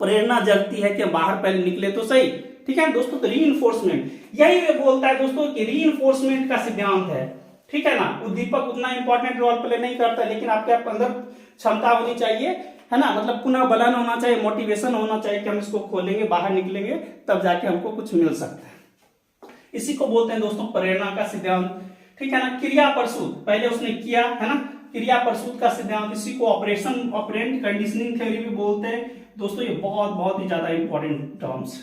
प्रेरणा जगती है कि हम बाहर पहले निकले तो सही, ठीक है दोस्तों। तो री-इन्फोर्समेंट, यही वे बोलता है दोस्तों कि री-इन्फोर्समेंट का सिद्धांत है, ठीक है ना। उद्दीपक उतना इंपॉर्टेंट रोल प्ले नहीं करता, लेकिन आपके अंदर क्षमता होनी चाहिए, है ना, मतलब पुनः बलन होना चाहिए, मोटिवेशन होना चाहिए कि हम इसको खोलेंगे, बाहर निकलेंगे, तब जाके हमको कुछ मिल सकता है। इसी को बोलते हैं दोस्तों प्रेरणा का सिद्धांत, ठीक है ना। क्रिया प्रसूत, पहले उसने किया, है ना, क्रिया प्रसूत का सिद्धांत, इसी को ऑपरेशन ऑपरेंट कंडीशनिंग थ्योरी भी बोलते हैं दोस्तों। ये बहुत ही ज्यादा इंपॉर्टेंट टर्म्स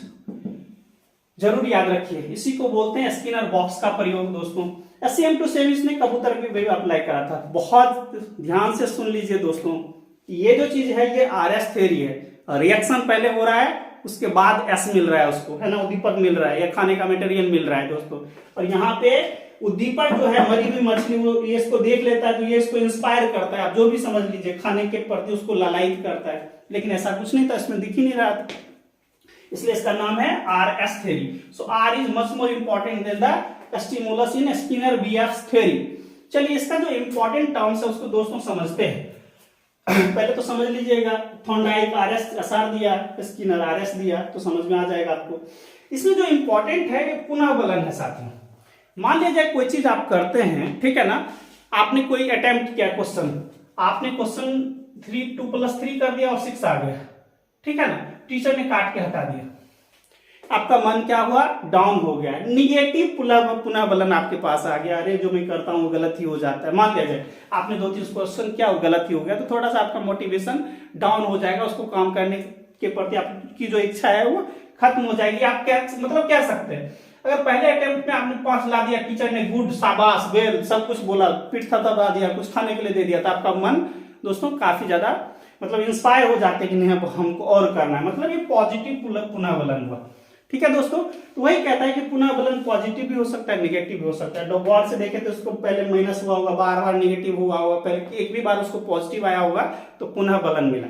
जरूर याद रखिए। इसी को बोलते हैं स्किनर बॉक्स का प्रयोग दोस्तों। सेम टू सेम इसने कबूतर भी अप्लाई करा था। बहुत ध्यान से सुन लीजिए दोस्तों, ये जो चीज है ये आरएस थ्योरी है, रिएक्शन पहले हो रहा है उसके बाद एस मिल रहा है उसको, है ना, उद्दीपक मिल रहा है या खाने का मटेरियल मिल रहा है दोस्तों। और यहाँ पे उद्दीपक जो है मरी हुई मछली, वो ये इसको देख लेता है तो ये इसको इंस्पायर करता है, आप जो भी समझ लीजिए, खाने के प्रति उसको लालायित करता है, लेकिन ऐसा कुछ नहीं था, इसमें दिख ही नहीं रहा था, इसलिए इसका नाम है RS theory. So R is much more important than the stimulus in Skinner BF theory. चलिए इसका जो इंपॉर्टेंट टर्म्स है उसको दोस्तों समझते हैं। पहले तो समझ लीजिएगा, थॉर्नडाइक आरएस एसआर दिया, स्किनर आरएस दिया, तो समझ में आ जाएगा आपको। इसमें जो इंपॉर्टेंट है ये पुनः बलन है साथियों। मान लीजिए कोई चीज आप करते हैं, ठीक है ना, आपने कोई अटेम्प्ट किया क्वेश्चन, आपने क्वेश्चन 2 + 3 कर दिया और 6 आ गया, ठीक है ना, टीचर ने काट के हटा दिया। आपका मन क्या हुआ, डाउन हो गया, निगेटिव पुनर्बलन आपके पास आ गया, अरे जो मैं करता हूँ वो गलत ही हो जाता है। मान लिया जाए आपने 2-3 क्वेश्चन किया वो गलत ही हो गया, तो थोड़ा सा आपका मोटिवेशन डाउन हो जाएगा, उसको काम करने के प्रति आपकी जो इच्छा है वो खत्म हो जाएगी। आप क्या मतलब कह सकते हैं, अगर पहले अटेम्प्ट में आपने 5 ला दिया, टीचर ने गुड, शाबाश, वेल सब कुछ बोला, पीठ थपथपा दिया, कुछ खाने के लिए दे दिया, तो आपका मन दोस्तों काफी ज्यादा मतलब इंस्पायर हो जाते हैं कि नहीं हमको और करना है, मतलब ये पॉजिटिव पुनर्बलन हुआ। ठीक है दोस्तों, तो वही कहता है कि पुनर्बलन पॉजिटिव भी हो सकता है, नेगेटिव भी हो सकता है। गौर से देखें तो उसको पहले माइनस हुआ होगा, बार बार नेगेटिव हुआ होगा, पहले एक भी बार उसको पॉजिटिव आया होगा तो पुनर्बलन मिला।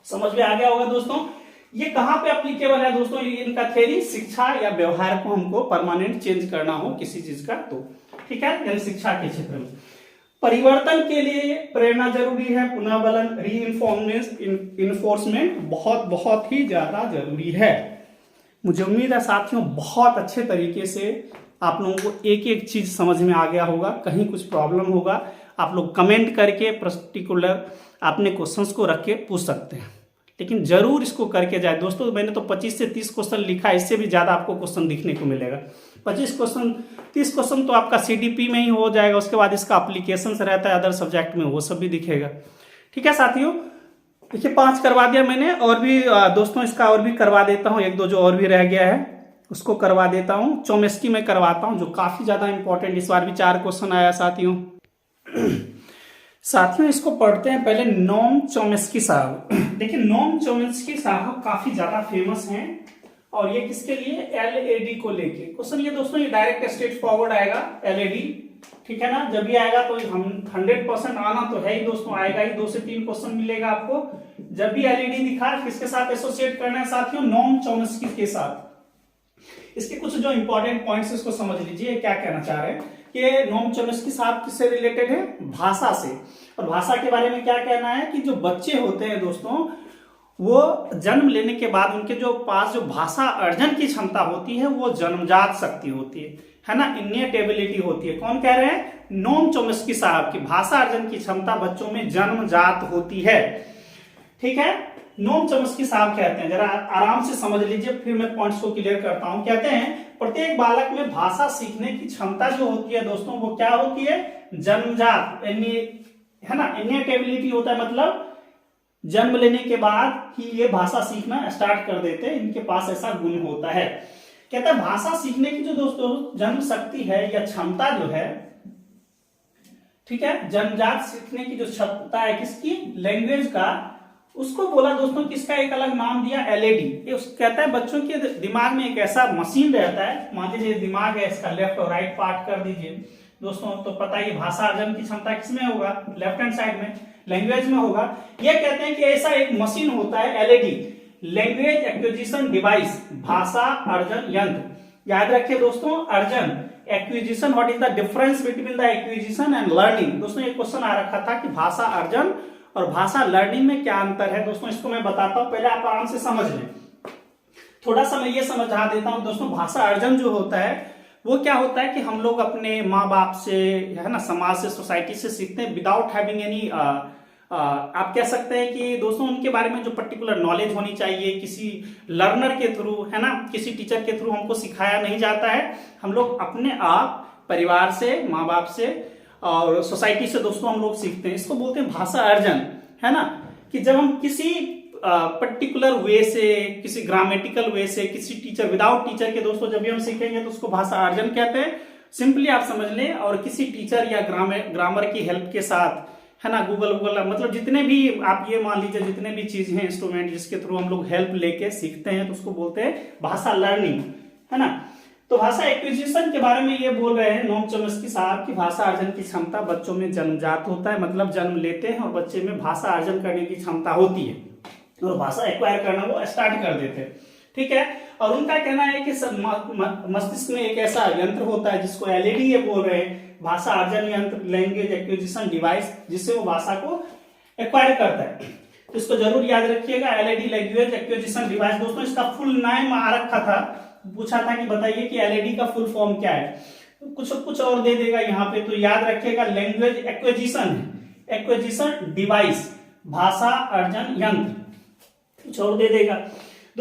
समझ में आ गया होगा दोस्तों। ये कहां पे एप्लीकेबल है दोस्तों, इनका थ्योरी शिक्षा या व्यवहार को हमको परमानेंट चेंज करना हो किसी चीज का तो, ठीक है, यानी शिक्षा के क्षेत्र में परिवर्तन के लिए प्रेरणा जरूरी है, पुनर्बलन रीइंफोर्समेंट बहुत बहुत ही ज्यादा जरूरी है। मुझे उम्मीद है साथियों बहुत अच्छे तरीके से आप लोगों को एक एक चीज समझ में आ गया होगा। कहीं कुछ प्रॉब्लम होगा आप लोग कमेंट करके पर्टिकुलर अपने क्वेश्चंस को रख के पूछ सकते हैं, लेकिन जरूर इसको करके जाए दोस्तों। मैंने तो 25 से 30 क्वेश्चन लिखा है, इससे भी ज्यादा आपको क्वेश्चन दिखने को मिलेगा। 25 क्वेश्चन 30 क्वेश्चन तो आपका सीडीपी में ही हो जाएगा, उसके बाद इसका एप्लीकेशन रहता है अदर सब्जेक्ट में, वो सब भी दिखेगा। ठीक है साथियों, देखिए 5 करवा दिया मैंने, और भी दोस्तों इसका और भी करवा देता हूँ, 1-2 जो और भी रह गया है उसको करवा देता हूँ। चौमेस्की में करवाता हूँ जो काफी ज्यादा इंपॉर्टेंट, इस बार भी 4 क्वेश्चन आया साथियों। साथियों इसको पढ़ते हैं पहले, नोम चोम्स्की साहब। देखिए नोम चोम्स्की साहब काफी ज्यादा फेमस हैं, और ये किसके लिए, एलएडी को लेके क्वेश्चन। ये दोस्तों ये डायरेक्ट स्ट्रेट फॉरवर्ड आएगा, एलएडी, ठीक है ना। जब भी आएगा तो हम 100% आना तो है ही दोस्तों, आएगा ही, 2 से 3 क्वेश्चन मिलेगा आपको। जब भी एलईडी दिखा किसके साथ एसोसिएट करना है साथियों, नोम चोम्स्की के साथ। इसके कुछ जो इंपॉर्टेंट पॉइंट्स इसको समझ लीजिए, क्या कहना चाह रहे हैं कि नोम चोम्स्की साहब किससे रिलेटेड है, भाषा से। और भाषा के बारे में क्या कहना है कि जो बच्चे होते हैं दोस्तों, वो जन्म लेने के बाद उनके जो पास जो भाषा अर्जन की क्षमता होती है वो जन्मजात शक्ति होती है ना, इन्नेट एबिलिटी होती है। कौन कह रहे हैं, नोम चोम्स्की साहब की भाषा अर्जन की क्षमता बच्चों में जन्मजात होती है। ठीक है, नोम चोम्स्की साहब कहते हैं, जरा आराम से समझ लीजिए फिर मैं पॉइंट्स को क्लियर करता हूं। कहते हैं प्रत्येक बालक में भाषा सीखने की क्षमता जो होती है दोस्तों वो क्या होती है, जन्मजात, है ना, इन्नेट एबिलिटी होता है, मतलब जन्म लेने के बाद ही ये भाषा सीखना स्टार्ट कर देते हैं, इनके पास ऐसा गुण होता है। कहता है भाषा सीखने की जो दोस्तों जन्म शक्ति है या क्षमता जो है, ठीक है, जन्मजात सीखने की जो क्षमता है किसकी, लैंग्वेज का, उसको बोला दोस्तों किसका एक अलग नाम दिया, एलएडी। ये कहता है बच्चों के दिमाग में एक ऐसा मशीन रहता है, मान लीजिए दिमाग है, इसका लेफ्ट और राइट पार्ट कर दीजिए दोस्तों, तो पता ही भाषा अर्जन की क्षमता किसमें होगा, लेफ्ट हैंड साइड में, लैंग्वेज में होगा। ये कहते हैं कि ऐसा एक मशीन होता है एलईडी, लैंग्वेज एक्विजिशन डिवाइस, भाषा अर्जन यंत्र। याद रखिए दोस्तों, अर्जन, acquisition, what is the difference between the acquisition and learning. दोस्तों ये क्वेश्चन आ रखा था कि भाषा अर्जन और भाषा लर्निंग में क्या अंतर है दोस्तों, इसको मैं बताता हूं, पहले आप आराम से समझ लें। थोड़ा सा मैं ये समझा देता हूं दोस्तों, भाषा अर्जन जो होता है वो क्या होता है कि हम लोग अपने माँ बाप से, है ना, समाज से, सोसाइटी से सीखते हैं विदाउट हैविंग एनी, आप कह सकते हैं कि दोस्तों उनके बारे में जो पर्टिकुलर नॉलेज होनी चाहिए, किसी लर्नर के थ्रू, है ना, किसी टीचर के थ्रू हमको सिखाया नहीं जाता है। हम लोग अपने आप परिवार से, माँ बाप से और सोसाइटी से दोस्तों हम लोग सीखते हैं। इसको बोलते हैं भाषा अर्जन, है ना, कि जब हम किसी पर्टिकुलर वे से, किसी ग्रामेटिकल वे से, किसी टीचर, विदाउट टीचर के दोस्तों जब भी हम सीखेंगे तो उसको भाषा अर्जन कहते हैं। सिंपली आप समझ लें, और किसी टीचर या ग्रामर की हेल्प के साथ, है ना, गूगल मतलब जितने भी आप ये मान लीजिए जितने भी चीज हैं, इंस्ट्रूमेंट जिसके थ्रू हम लोग हेल्प लेके सीखते हैं तो उसको बोलते हैं भाषा लर्निंग, है ना। तो भाषा एक्विजिशन के बारे में ये बोल रहे हैं नोम चोम्स्की साहब की भाषा अर्जन की क्षमता बच्चों में जन्मजात होता है, मतलब जन्म लेते हैं और बच्चे में भाषा अर्जन करने की क्षमता होती है और भाषा एक्वायर करना वो स्टार्ट कर देते हैं। ठीक है, और उनका कहना है कि मस्तिष्क में एक ऐसा यंत्र होता है जिसको एलईडी ये बोल रहे हैं, भाषा अर्जन यंत्र, लैंग्वेज एक्विजिशन डिवाइस, जिससे वो भाषा को एक्वायर करता है। तो इसको जरूर याद रखिएगा, एलईडी लैंग्वेज एक्विजिशन डिवाइस। दोस्तों इसका फुल नाम आ रखा था, पूछा था कि बताइए कि एलईडी का फुल फॉर्म क्या है, कुछ और दे देगा यहाँ पे, तो याद रखिएगा लैंग्वेज एक्विजिशन डिवाइस, भाषा अर्जन यंत्र, कुछ और दे देगा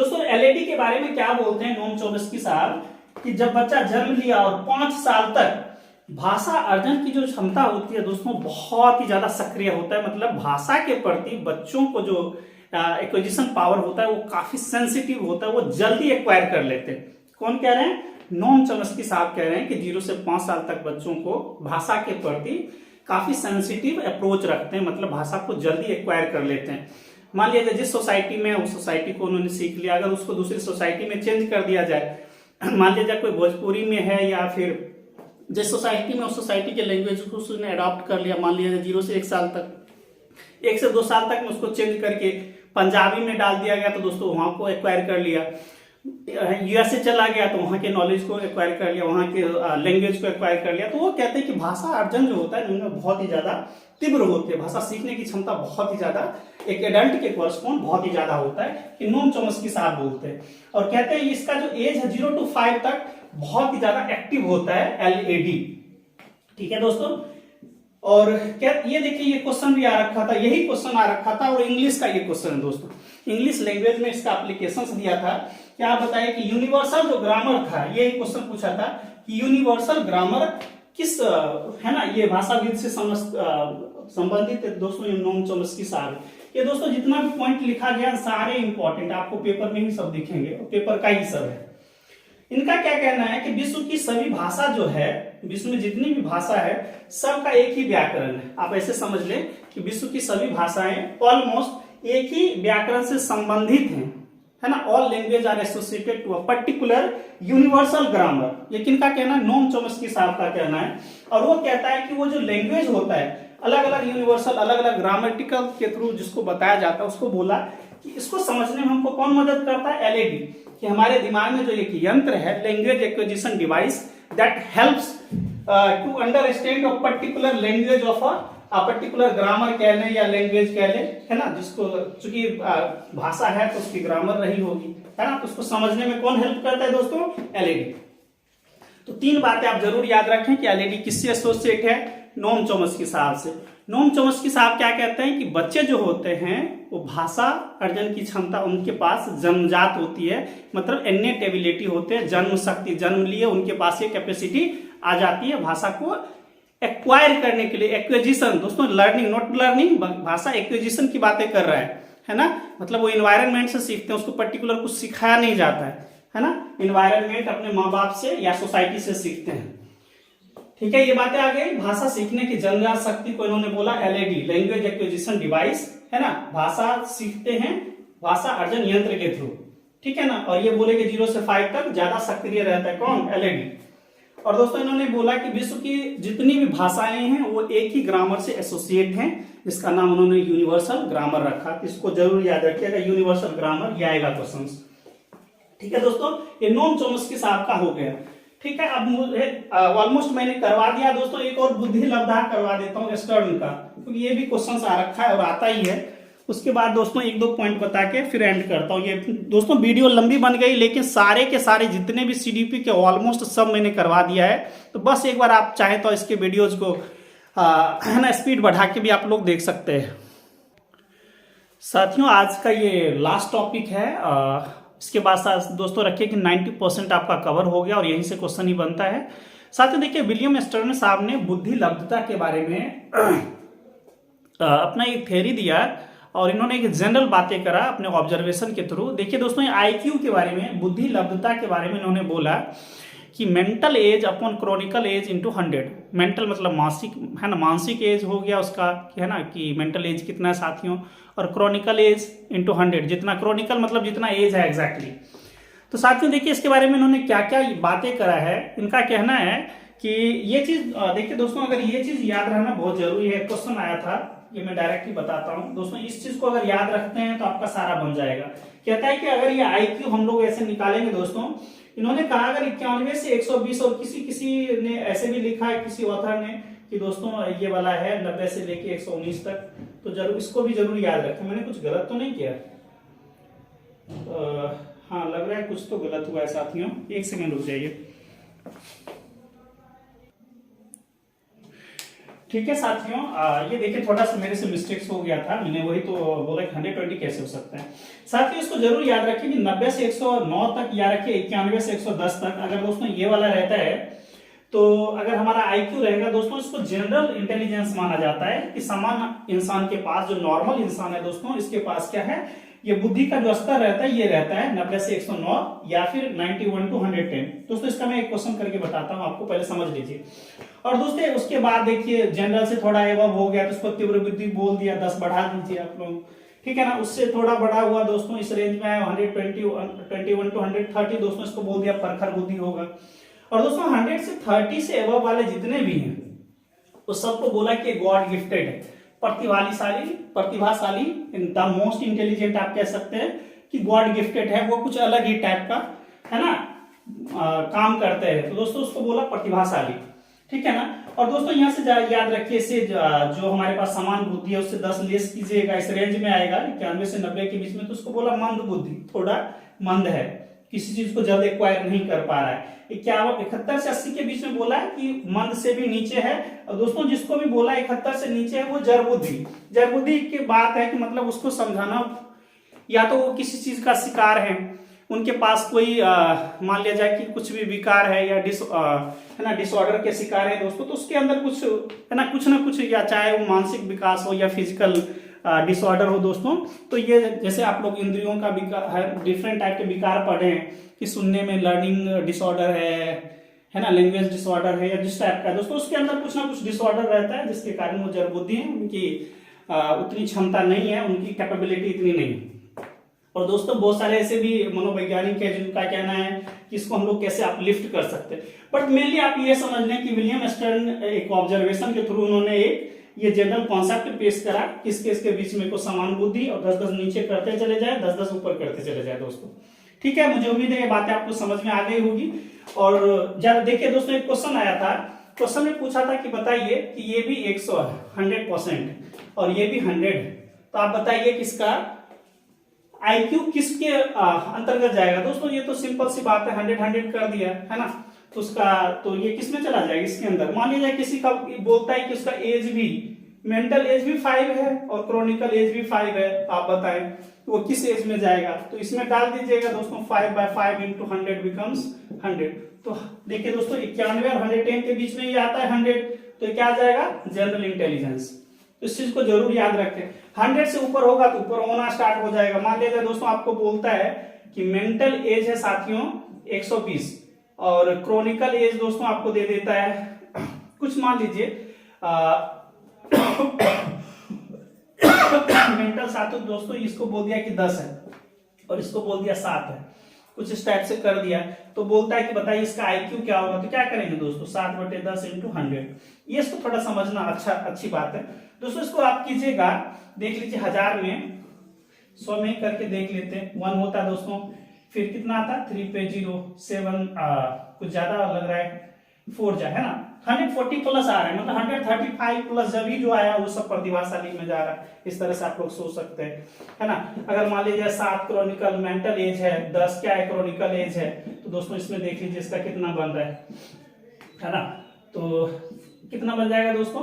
दोस्तों एलएडी के बारे में क्या बोलते हैं नोम चोम्स्की साहब, कि जब बच्चा जन्म लिया और 5 साल तक भाषा अर्जन की जो क्षमता होती है दोस्तों बहुत ही ज्यादा सक्रिय होता है। मतलब भाषा के प्रति बच्चों को जो एक्विजिशन पावर होता है वो काफी सेंसिटिव होता है, वो जल्दी एक्वायर कर लेते हैं। कौन कह रहे हैं? नोम चोम्स्की साहब कह रहे हैं कि 0 से 5 साल तक बच्चों को भाषा के प्रति काफी सेंसिटिव अप्रोच रखते हैं, मतलब भाषा को जल्दी एक्वायर कर लेते हैं। मान लिया जिस सोसाइटी में उस सोसाइटी को उन्होंने सीख लिया, अगर उसको दूसरी सोसाइटी में चेंज कर दिया जाए, मान लीजिए कोई भोजपुरी में है या फिर जिस सोसाइटी में उस सोसाइटी के लैंग्वेज को उसने अडॉप्ट कर लिया, मान लिया 0 से 1 साल तक, 1 से 2 साल तक में उसको चेंज करके पंजाबी में डाल दिया गया तो दोस्तों वहां को एक्वायर कर लिया। यूएसए चला गया तो वहां के नॉलेज को एक्वायर कर लिया, वहां के लैंग्वेज को एक्वायर कर लिया। तो वो कहते हैं कि भाषा अर्जन जो होता है उनमें बहुत ही ज्यादा तीव्र होती है, भाषा सीखने की क्षमता बहुत ही ज्यादा एक एडल्ट के कोरस्पॉन्ड बहुत ही ज्यादा होता है, कि नोम चोम्स्की साहब बोलते हैं। और कहते हैं इसका जो एज है 0 to 5 तक बहुत ही ज्यादा एक्टिव होता है एलएडी। ठीक है दोस्तों, और क्या ये देखिए ये क्वेश्चन भी आ रखा था, यही क्वेश्चन आ रखा था, और इंग्लिश का ये क्वेश्चन है दोस्तों, इंग्लिश लैंग्वेज में इसका एप्लीकेशन दिया था। क्या बताया कि यूनिवर्सल जो ग्रामर था, ये क्वेश्चन पूछा था कि यूनिवर्सल ग्रामर किस है ना, ये भाषाविद से संबंधित दोस्तों ये नोम चोम्स्की साहब। ये दोस्तों जितना भी पॉइंट लिखा गया सारे इंपॉर्टेंट आपको पेपर में ही सब दिखेंगे, पेपर का ही सब है। इनका क्या कहना है कि विश्व की सभी भाषा जो है, विश्व में जितनी भी भाषा है सबका एक ही व्याकरण है। आप ऐसे समझ लें कि विश्व की सभी भाषाएं ऑलमोस्ट एक ही व्याकरण से संबंधित हैं, है ना। All language are associated to a particular universal grammar. ये किनका कहना है? नोम चोम्स्की साहब का कहना है। और वो कहता है कि वो जो लैंग्वेज होता है अलग अलग यूनिवर्सल अलग अलग ग्रामेटिकल के थ्रू जिसको बताया जाता है, उसको बोला कि इसको समझने में हमको कौन मदद करता है? एलएडी। कि हमारे दिमाग में जो एक यंत्र है, language acquisition device, that helps to understand a particular language of a particular grammar कह लें या लैंग्वेज कह लें, है ना। जिसको चूंकि भाषा है तो उसकी ग्रामर रही होगी, है ना। तो उसको समझने में कौन हेल्प करता है दोस्तों? एलएडी। तो 3 बातें आप जरूर याद रखें कि एलएडी किससे एसोसिएट है? नोम चोम्स्की साहब से। नोम चोम्स्की साहब क्या कहते हैं कि बच्चे जो होते हैं वो भाषा अर्जन की क्षमता उनके पास जन्मजात होती है, मतलब इन्नेट एबिलिटी होते हैं, जन्म शक्ति, जन्म लिए उनके पास ये कैपेसिटी आ जाती है भाषा को एक्वायर करने के लिए। एक्विजिशन दोस्तों, लर्निंग नॉट लर्निंग, भाषा एक्विजिशन की बातें कर रहा है ना। मतलब वो इन्वायरमेंट से सीखते हैं, उसको पर्टिकुलर कुछ सिखाया नहीं जाता है ना। इन्वायरमेंट अपने माँ बाप से या सोसाइटी से सीखते हैं। ठीक है, ये बातें आ गई। भाषा सीखने की जन्मजात शक्ति को इन्होंने बोला एलएडी, लैंग्वेज एक्विजिशन डिवाइस, है ना। भाषा सीखते हैं भाषा अर्जन यंत्र के थ्रू, ठीक है ना। और ये बोले कि 0 से 5 तक ज्यादा सक्रिय रहता है कौन? एलएडी। और दोस्तों इन्होंने बोला कि विश्व की जितनी भी भाषाएं हैं वो एक ही ग्रामर से एसोसिएट हैं, जिसका नाम उन्होंने यूनिवर्सल ग्रामर रखा। इसको जरूर याद रखिएगा, यूनिवर्सल ग्रामर, ये आएगा क्वेश्चन। ठीक है दोस्तों, ये नोम चोम्स्की साहब का हो गया। ठीक है, अब मुझे ऑलमोस्ट मैंने करवा दिया दोस्तों। एक और बुद्धि लब्धा करवा देता हूँ स्टर्न का, क्योंकि ये भी क्वेश्चन आ रखा है और आता ही है। उसके बाद दोस्तों 1-2 पॉइंट बता के फिर एंड करता हूँ। ये दोस्तों वीडियो लंबी बन गई, लेकिन सारे के सारे जितने भी सीडीपी के ऑलमोस्ट सब मैंने करवा दिया है। तो बस एक बार आप चाहे तो इसके वीडियोज को है ना स्पीड बढ़ा के भी आप लोग देख सकते हैं। साथियों आज का ये लास्ट टॉपिक है। इसके बाद दोस्तों रखिए कि 90% आपका कवर हो गया और यहीं से क्वेश्चन ही बनता है। साथियों देखिए, विलियम स्टर्न साहब ने बुद्धि लब्धता के बारे में अपना एक थ्योरी दिया और इन्होंने एक जनरल बातें करा अपने ऑब्जर्वेशन के थ्रू। देखिए दोस्तों, आईक्यू के बारे में, बुद्धि लब्धता के बारे में इन्होंने बोला कि mental age upon chronological age into 100। Mental मतलब मानसिक, है ना, मानसिक एज हो गया उसका, है ना, कि मेंटल एज कितना है साथियों, और क्रॉनिकल एज इंटू 100, जितना क्रॉनिकल मतलब जितना एज है एग्जैक्टली। तो साथियों देखिए इसके बारे में इन्होंने क्या क्या बातें करा है। इनका कहना है कि ये चीज देखिए दोस्तों, अगर ये चीज याद रहना बहुत जरूरी है। क्वेश्चन आया था, ये मैं डायरेक्टली बताता हूं दोस्तों। इस चीज को अगर याद रखते हैं तो आपका सारा बन जाएगा। कहता है कि अगर ये आईक्यू हम लोग ऐसे निकालेंगे दोस्तों, इन्होंने कहा अगर 91 से 120, और किसी ने ऐसे भी लिखा है किसी ऑथर ने कि दोस्तों ये वाला है 90 से लेके 119 तक, तो जरूर इसको भी जरूर याद रखें। मैंने कुछ गलत तो नहीं किया? हाँ लग रहा है कुछ तो गलत हुआ है साथियों, 1 सेकेंड रुक जाइए। ठीक है साथियों, ये देखिए थोड़ा सा मेरे से मिस्टेक्स हो गया था, मैंने वही तो बोला कि 120 कैसे हो सकता है। साथियों इसको जरूर याद रखिए कि 90 से 109 तक या रखिए 91 से 110 तक। अगर दोस्तों ये वाला रहता है तो अगर हमारा आईक्यू रहेगा दोस्तों, इसको जनरल इंटेलिजेंस माना जाता है कि सामान्य इंसान के पास, जो नॉर्मल इंसान है दोस्तों, इसके पास क्या है, ये बुद्धि का जो स्तर रहता है ये रहता है 90 से 109 या फिर 91 to 110। दोस्तों इसका मैं एक क्वेश्चन करके बताता हूं आपको, पहले समझ लीजिए। और दोस्तों उसके बाद देखिए जनरल से थोड़ा एबव हो गया तो उसको तीव्र बुद्धि बोल दिया, 10 बढ़ा दीजिए आप लोग, ठीक है ना। उससे थोड़ा बड़ा हुआ दोस्तों, इस रेंज में 121 to 130 दोस्तों, इसको बोल दिया प्रखर बुद्धि होगा। और दोस्तों 100 से 30 से एबव वाले जितने भी हैं उस सबको बोला कि गॉड गिफ्टेड है, प्रतिभाशाली, द मोस्ट इंटेलिजेंट आप कह सकते हैं कि गॉड गिफ्टेड है, वो कुछ अलग ही टाइप का है ना काम करते हैं, तो दोस्तों उसको बोला प्रतिभाशाली, ठीक है ना। और दोस्तों यहाँ से याद रखिए, इसे जो हमारे पास समान बुद्धि है उससे 10 लेस कीजिएगा, इस रेंज में आएगा 91 से 90 के बीच में, तो उसको बोला मंद बुद्धि, थोड़ा मंद है, किसी चीज को जल्द एक्वायर नहीं कर पा रहा है। 71 से 80 के बीच में बोला है कि मंद से भी नीचे है। और दोस्तों जिसको भी बोला 71 से नीचे है वो जड़बुद्धि की बात है कि मतलब उसको समझाना, या तो वो किसी चीज का शिकार है, उनके पास कोई मान लिया जाए कि कुछ भी विकार है या है ना डिसऑर्डर के शिकार है दोस्तों, तो उसके अंदर कुछ है ना कुछ, या चाहे वो मानसिक विकास हो या फिजिकल डिसऑर्डर हो दोस्तों। तो ये जैसे आप लोग इंद्रियों का विकार, डिफरेंट टाइप के विकार पढ़े हैं कि सुनने में लर्निंग डिसऑर्डर है ना, लैंग्वेज डिसऑर्डर है, या जिस टाइप का दोस्तों, उसके अंदर कुछ ना कुछ डिसऑर्डर रहता है जिसके कारण वो जड़बुद्धि है, उनकी उतनी क्षमता नहीं है, उनकी कैपेबिलिटी इतनी नहीं है। और दोस्तों बहुत सारे ऐसे भी मनोवैज्ञानिक है जिनका कहना है कि इसको हम लोग कैसे अपलिफ्ट कर सकते हैं। बट मेनली आप ये समझ लें कि विलियम स्टर्न एक ऑब्जर्वेशन के थ्रू उन्होंने एक ये जनरल कॉन्सेप्ट पेश करा, किसके बीच में को समान बुद्धि, और 10-10 नीचे करते चले जाए, 10-10 ऊपर करते चले जाए दोस्तों, ठीक है। मुझे उम्मीद है ये बातें आपको समझ में आ गई होगी। और जब देखिए दोस्तों एक क्वेश्चन आया था, क्वेश्चन में पूछा था कि बताइए कि ये भी 100% और ये भी 100, तो आप बताइए किसका आईक्यू किसके अंतर्गत जाएगा दोस्तों। ये तो सिंपल सी बात है, 100 कर दिया है ना, तो उसका तो ये किस में चला जाएगा, इसके अंदर। मान लीजिए किसी का बोलता है कि उसका एज भी, मेंटल एज भी 5 है और क्रोनिकल एज भी 5 है, तो आप बताएं तो वो किस एज में जाएगा, तो इसमें डाल दीजिएगा दोस्तों 5/5 into 100 becomes 100। तो देखिए दोस्तों 91 और 110 के बीच में ये आता है 100, तो ये क्या आ जाएगा, जनरल इंटेलिजेंस। इस चीज को जरूर याद रखें। 100 से ऊपर होगा तो ऊपर होना स्टार्ट हो जाएगा। मान लीजिए दोस्तों आपको बोलता है कि मेंटल एज है साथियों 120 और क्रोनिकल एज दोस्तों आपको दे देता है कुछ, मान लीजिए मेंटल साथियों दोस्तों इसको बोल दिया कि 10 है और इसको बोल दिया 7 है, कुछ इस टाइप से कर दिया, तो बोलता है कि बताइए इसका आईक्यू क्या होगा। तो क्या करेंगे दोस्तों 7/10 into 100। ये इसको थोड़ा समझना अच्छी बात है दोस्तों। इसको आप कीजिएगा, देख लीजिए 1000 में 100 में करके देख लेते हैं। 1 होता है दोस्तों, फिर कितना आता है 3 पे 0 7 कुछ ज्यादा लग रहा है 4 जा है ना, 140 प्लस आ रहा है, मतलब 135 प्लस जब ही जो आया वो सब प्रतिभाशाली में जा रहा है। इस तरह से आप लोग सोच सकते हैं है ना। अगर मान लीजिए 7 क्रोनिकल मेंटल एज है, 10 क्या है क्रोनिकल एज है, तो दोस्तों इसमें देख लीजिए इसका कितना बन रहा है ना, तो कितना बन जाएगा दोस्तों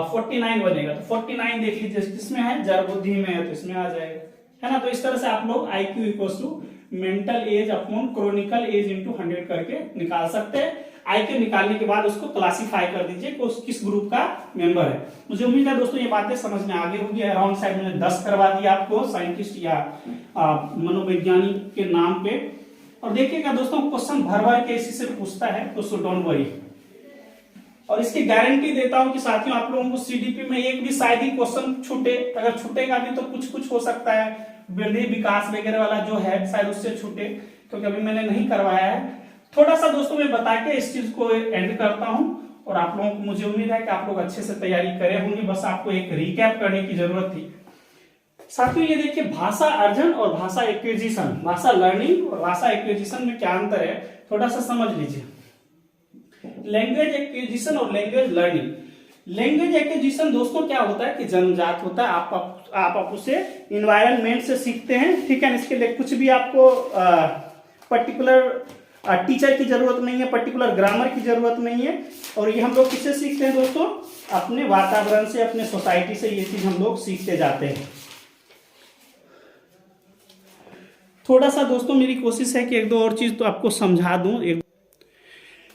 49 बनेगा। तो 49 देख लीजिए किसमें है, जड़बुद्धि में है, तो इसमें आ जाएगा है ना। तो इस तरह से आप लोग IQ equals to mental age upon chronological age into 100 करके निकाल सकते हैं। आईक्यू निकालने के बाद उसको क्लासिफाई कर दीजिए कि किस ग्रुप का मेंबर है। मुझे उम्मीद है दोस्तों ये बातें समझ में आगे होगी। अराउंड साइड में 10 करवा दिया आपको साइंटिस्ट या मनोवैज्ञानिक के नाम पे। और देखिएगा दोस्तों क्वेश्चन भर के इसी से पूछता है, तो सो डोंट वरी। और इसकी गारंटी देता हूं कि साथियों आप लोगों को सीडीपी में एक भी शायद ही क्वेश्चन छूटे, अगर छूटेगा भी तो कुछ हो सकता है, वृद्धि विकास वगैरह वाला जो है शायद उससे छूटे, क्योंकि अभी मैंने नहीं करवाया है। थोड़ा सा दोस्तों मैं बता के इस चीज को एंड करता हूं, और आप लोगों को मुझे उम्मीद है कि आप लोग अच्छे से तैयारी करे होंगे, बस आपको एक रिकैप करने की जरूरत थी। साथियों ये देखिए भाषा अर्जन और भाषा एक्विजिशन, भाषा लर्निंग और भाषा एक्विजिशन में क्या अंतर है थोड़ा सा समझ लीजिए। लैंग्वेज एक्विजिशन और लैंग्वेज लर्निंग। लैंग्वेज एक्विजिशन दोस्तों क्या होता है कि जन्मजात होता है, आप उसे इन्वायरमेंट से सीखते हैं, ठीक है। इसके लिए कुछ भी आपको पर्टिकुलर टीचर की जरूरत नहीं है, पर्टिकुलर ग्रामर की जरूरत नहीं है। और ये हम लोग किससे सीखते हैं दोस्तों, अपने वातावरण से, अपने सोसाइटी से ये चीज हम लोग सीखते जाते हैं। थोड़ा सा दोस्तों मेरी कोशिश है कि एक दो और चीज तो आपको समझा दूं।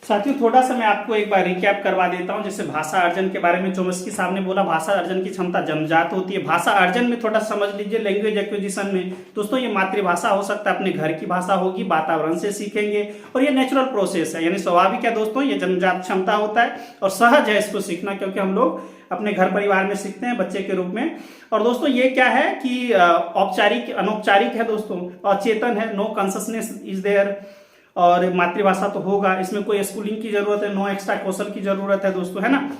साथियों थोड़ा सा मैं आपको एक बार रिकैप करवा देता हूं। जैसे भाषा अर्जन के बारे में चोम्स्की साहब ने बोला, भाषा अर्जन की क्षमता जन्मजात होती है। भाषा अर्जन में थोड़ा समझ लीजिए, लैंग्वेज एक्विजिशन में दोस्तों ये मातृभाषा हो सकता है, अपने घर की भाषा होगी, वातावरण से सीखेंगे, और ये नेचुरल प्रोसेस है, यानी स्वाभाविक है दोस्तों, ये जन्मजात क्षमता होता है और सहज है इसको सीखना, क्योंकि हम लोग अपने घर परिवार में सीखते हैं बच्चे के रूप में। और दोस्तों ये क्या है कि औपचारिक अनौपचारिक है दोस्तों, अचेतन है, नो कॉन्शसनेस इज देयर, और मातृभाषा तो होगा, इसमें कोई स्कूलिंग की जरूरत है, नो एक्स्ट्रा कौशल की जरूरत है दोस्तों, है ना।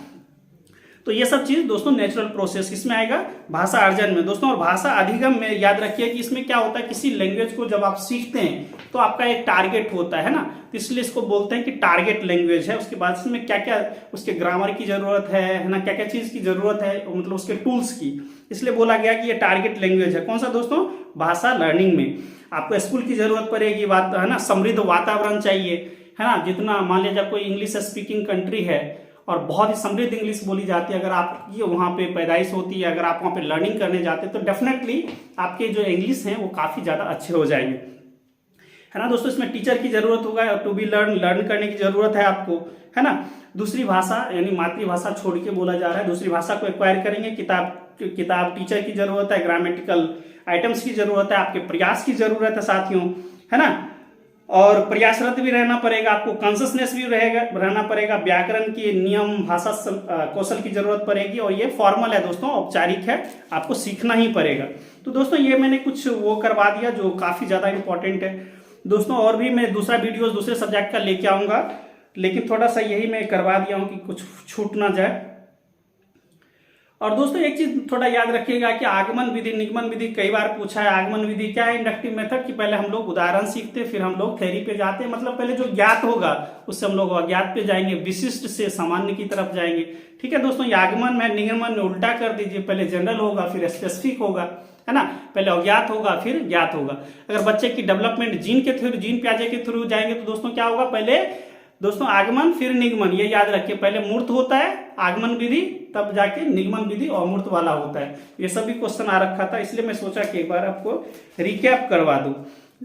तो ये सब चीज दोस्तों नेचुरल प्रोसेस किसमें आएगा, भाषा अर्जन में दोस्तों। और भाषा अधिगम में याद रखिए कि इसमें क्या होता है, किसी लैंग्वेज को जब आप सीखते हैं तो आपका एक टारगेट होता है ना, तो इसलिए इसको बोलते हैं कि टारगेट लैंग्वेज है। उसके बाद इसमें क्या क्या उसके ग्रामर की जरूरत है ना, क्या क्या चीज की जरूरत है, मतलब उसके टूल्स की, इसलिए बोला गया कि ये टारगेट लैंग्वेज है। कौन सा दोस्तों, भाषा लर्निंग में आपको स्कूल की जरूरत पड़ेगी, बात है ना, समृद्ध वातावरण चाहिए, है ना। जितना मान लीजिए कोई इंग्लिश स्पीकिंग कंट्री है और बहुत ही समृद्ध इंग्लिश बोली जाती है, अगर आप ये वहाँ पे पैदाइश होती है, अगर आप वहाँ पे लर्निंग करने जाते हैं तो डेफिनेटली आपके जो इंग्लिश हैं वो काफ़ी ज़्यादा अच्छे हो जाएंगे, है ना दोस्तों। इसमें टीचर की जरूरत होगा, टू बी लर्न करने की जरूरत है आपको, है ना। दूसरी भाषा यानी मातृभाषा छोड़ के बोला जा रहा है, दूसरी भाषा को एक्वायर करेंगे, किताब टीचर की जरूरत है, ग्रामेटिकल आइटम्स की जरूरत है, आपके प्रयास की जरूरत है साथियों, है ना। और प्रयासरत भी रहना पड़ेगा आपको, कॉन्शसनेस भी रहना पड़ेगा, व्याकरण के नियम, भाषा कौशल की जरूरत पड़ेगी, और ये फॉर्मल है दोस्तों, औपचारिक है, आपको सीखना ही पड़ेगा। तो दोस्तों ये मैंने कुछ वो करवा दिया जो काफी ज्यादा इंपॉर्टेंट है दोस्तों। और भी मैं दूसरा वीडियो दूसरे सब्जेक्ट का लेके आऊंगा, लेकिन थोड़ा सा यही मैं करवा दिया हूं कि कुछ छूट ना जाए। और दोस्तों एक चीज थोड़ा याद रखिएगा कि आगमन विधि, निगमन विधि कई बार पूछा है। आगमन विधि क्या है, इंडक्टिव मेथड, कि पहले हम लोग उदाहरण सीखते फिर हम लोग थ्योरी पे जाते हैं, मतलब पहले जो ज्ञात होगा उससे हम लोग अज्ञात पे जाएंगे, विशिष्ट से सामान्य की तरफ जाएंगे, ठीक है दोस्तों। ये आगमन में निगमन में उल्टा कर दीजिए, पहले जनरल होगा फिर स्पेसिफिक होगा, है ना, पहले अज्ञात होगा फिर ज्ञात होगा। अगर बच्चे की डेवलपमेंट जीन के थ्रू, जीन प्याजे के थ्रू जाएंगे तो दोस्तों क्या होगा, पहले दोस्तों आगमन फिर निगमन, ये याद रखिए, पहले मूर्त होता है आगमन विधि, तब जाके निगमन विधि अमूर्त वाला होता है। ये सभी क्वेश्चन आ रखा था, इसलिए मैं सोचा कि एक बार आपको रिकैप करवा दूं।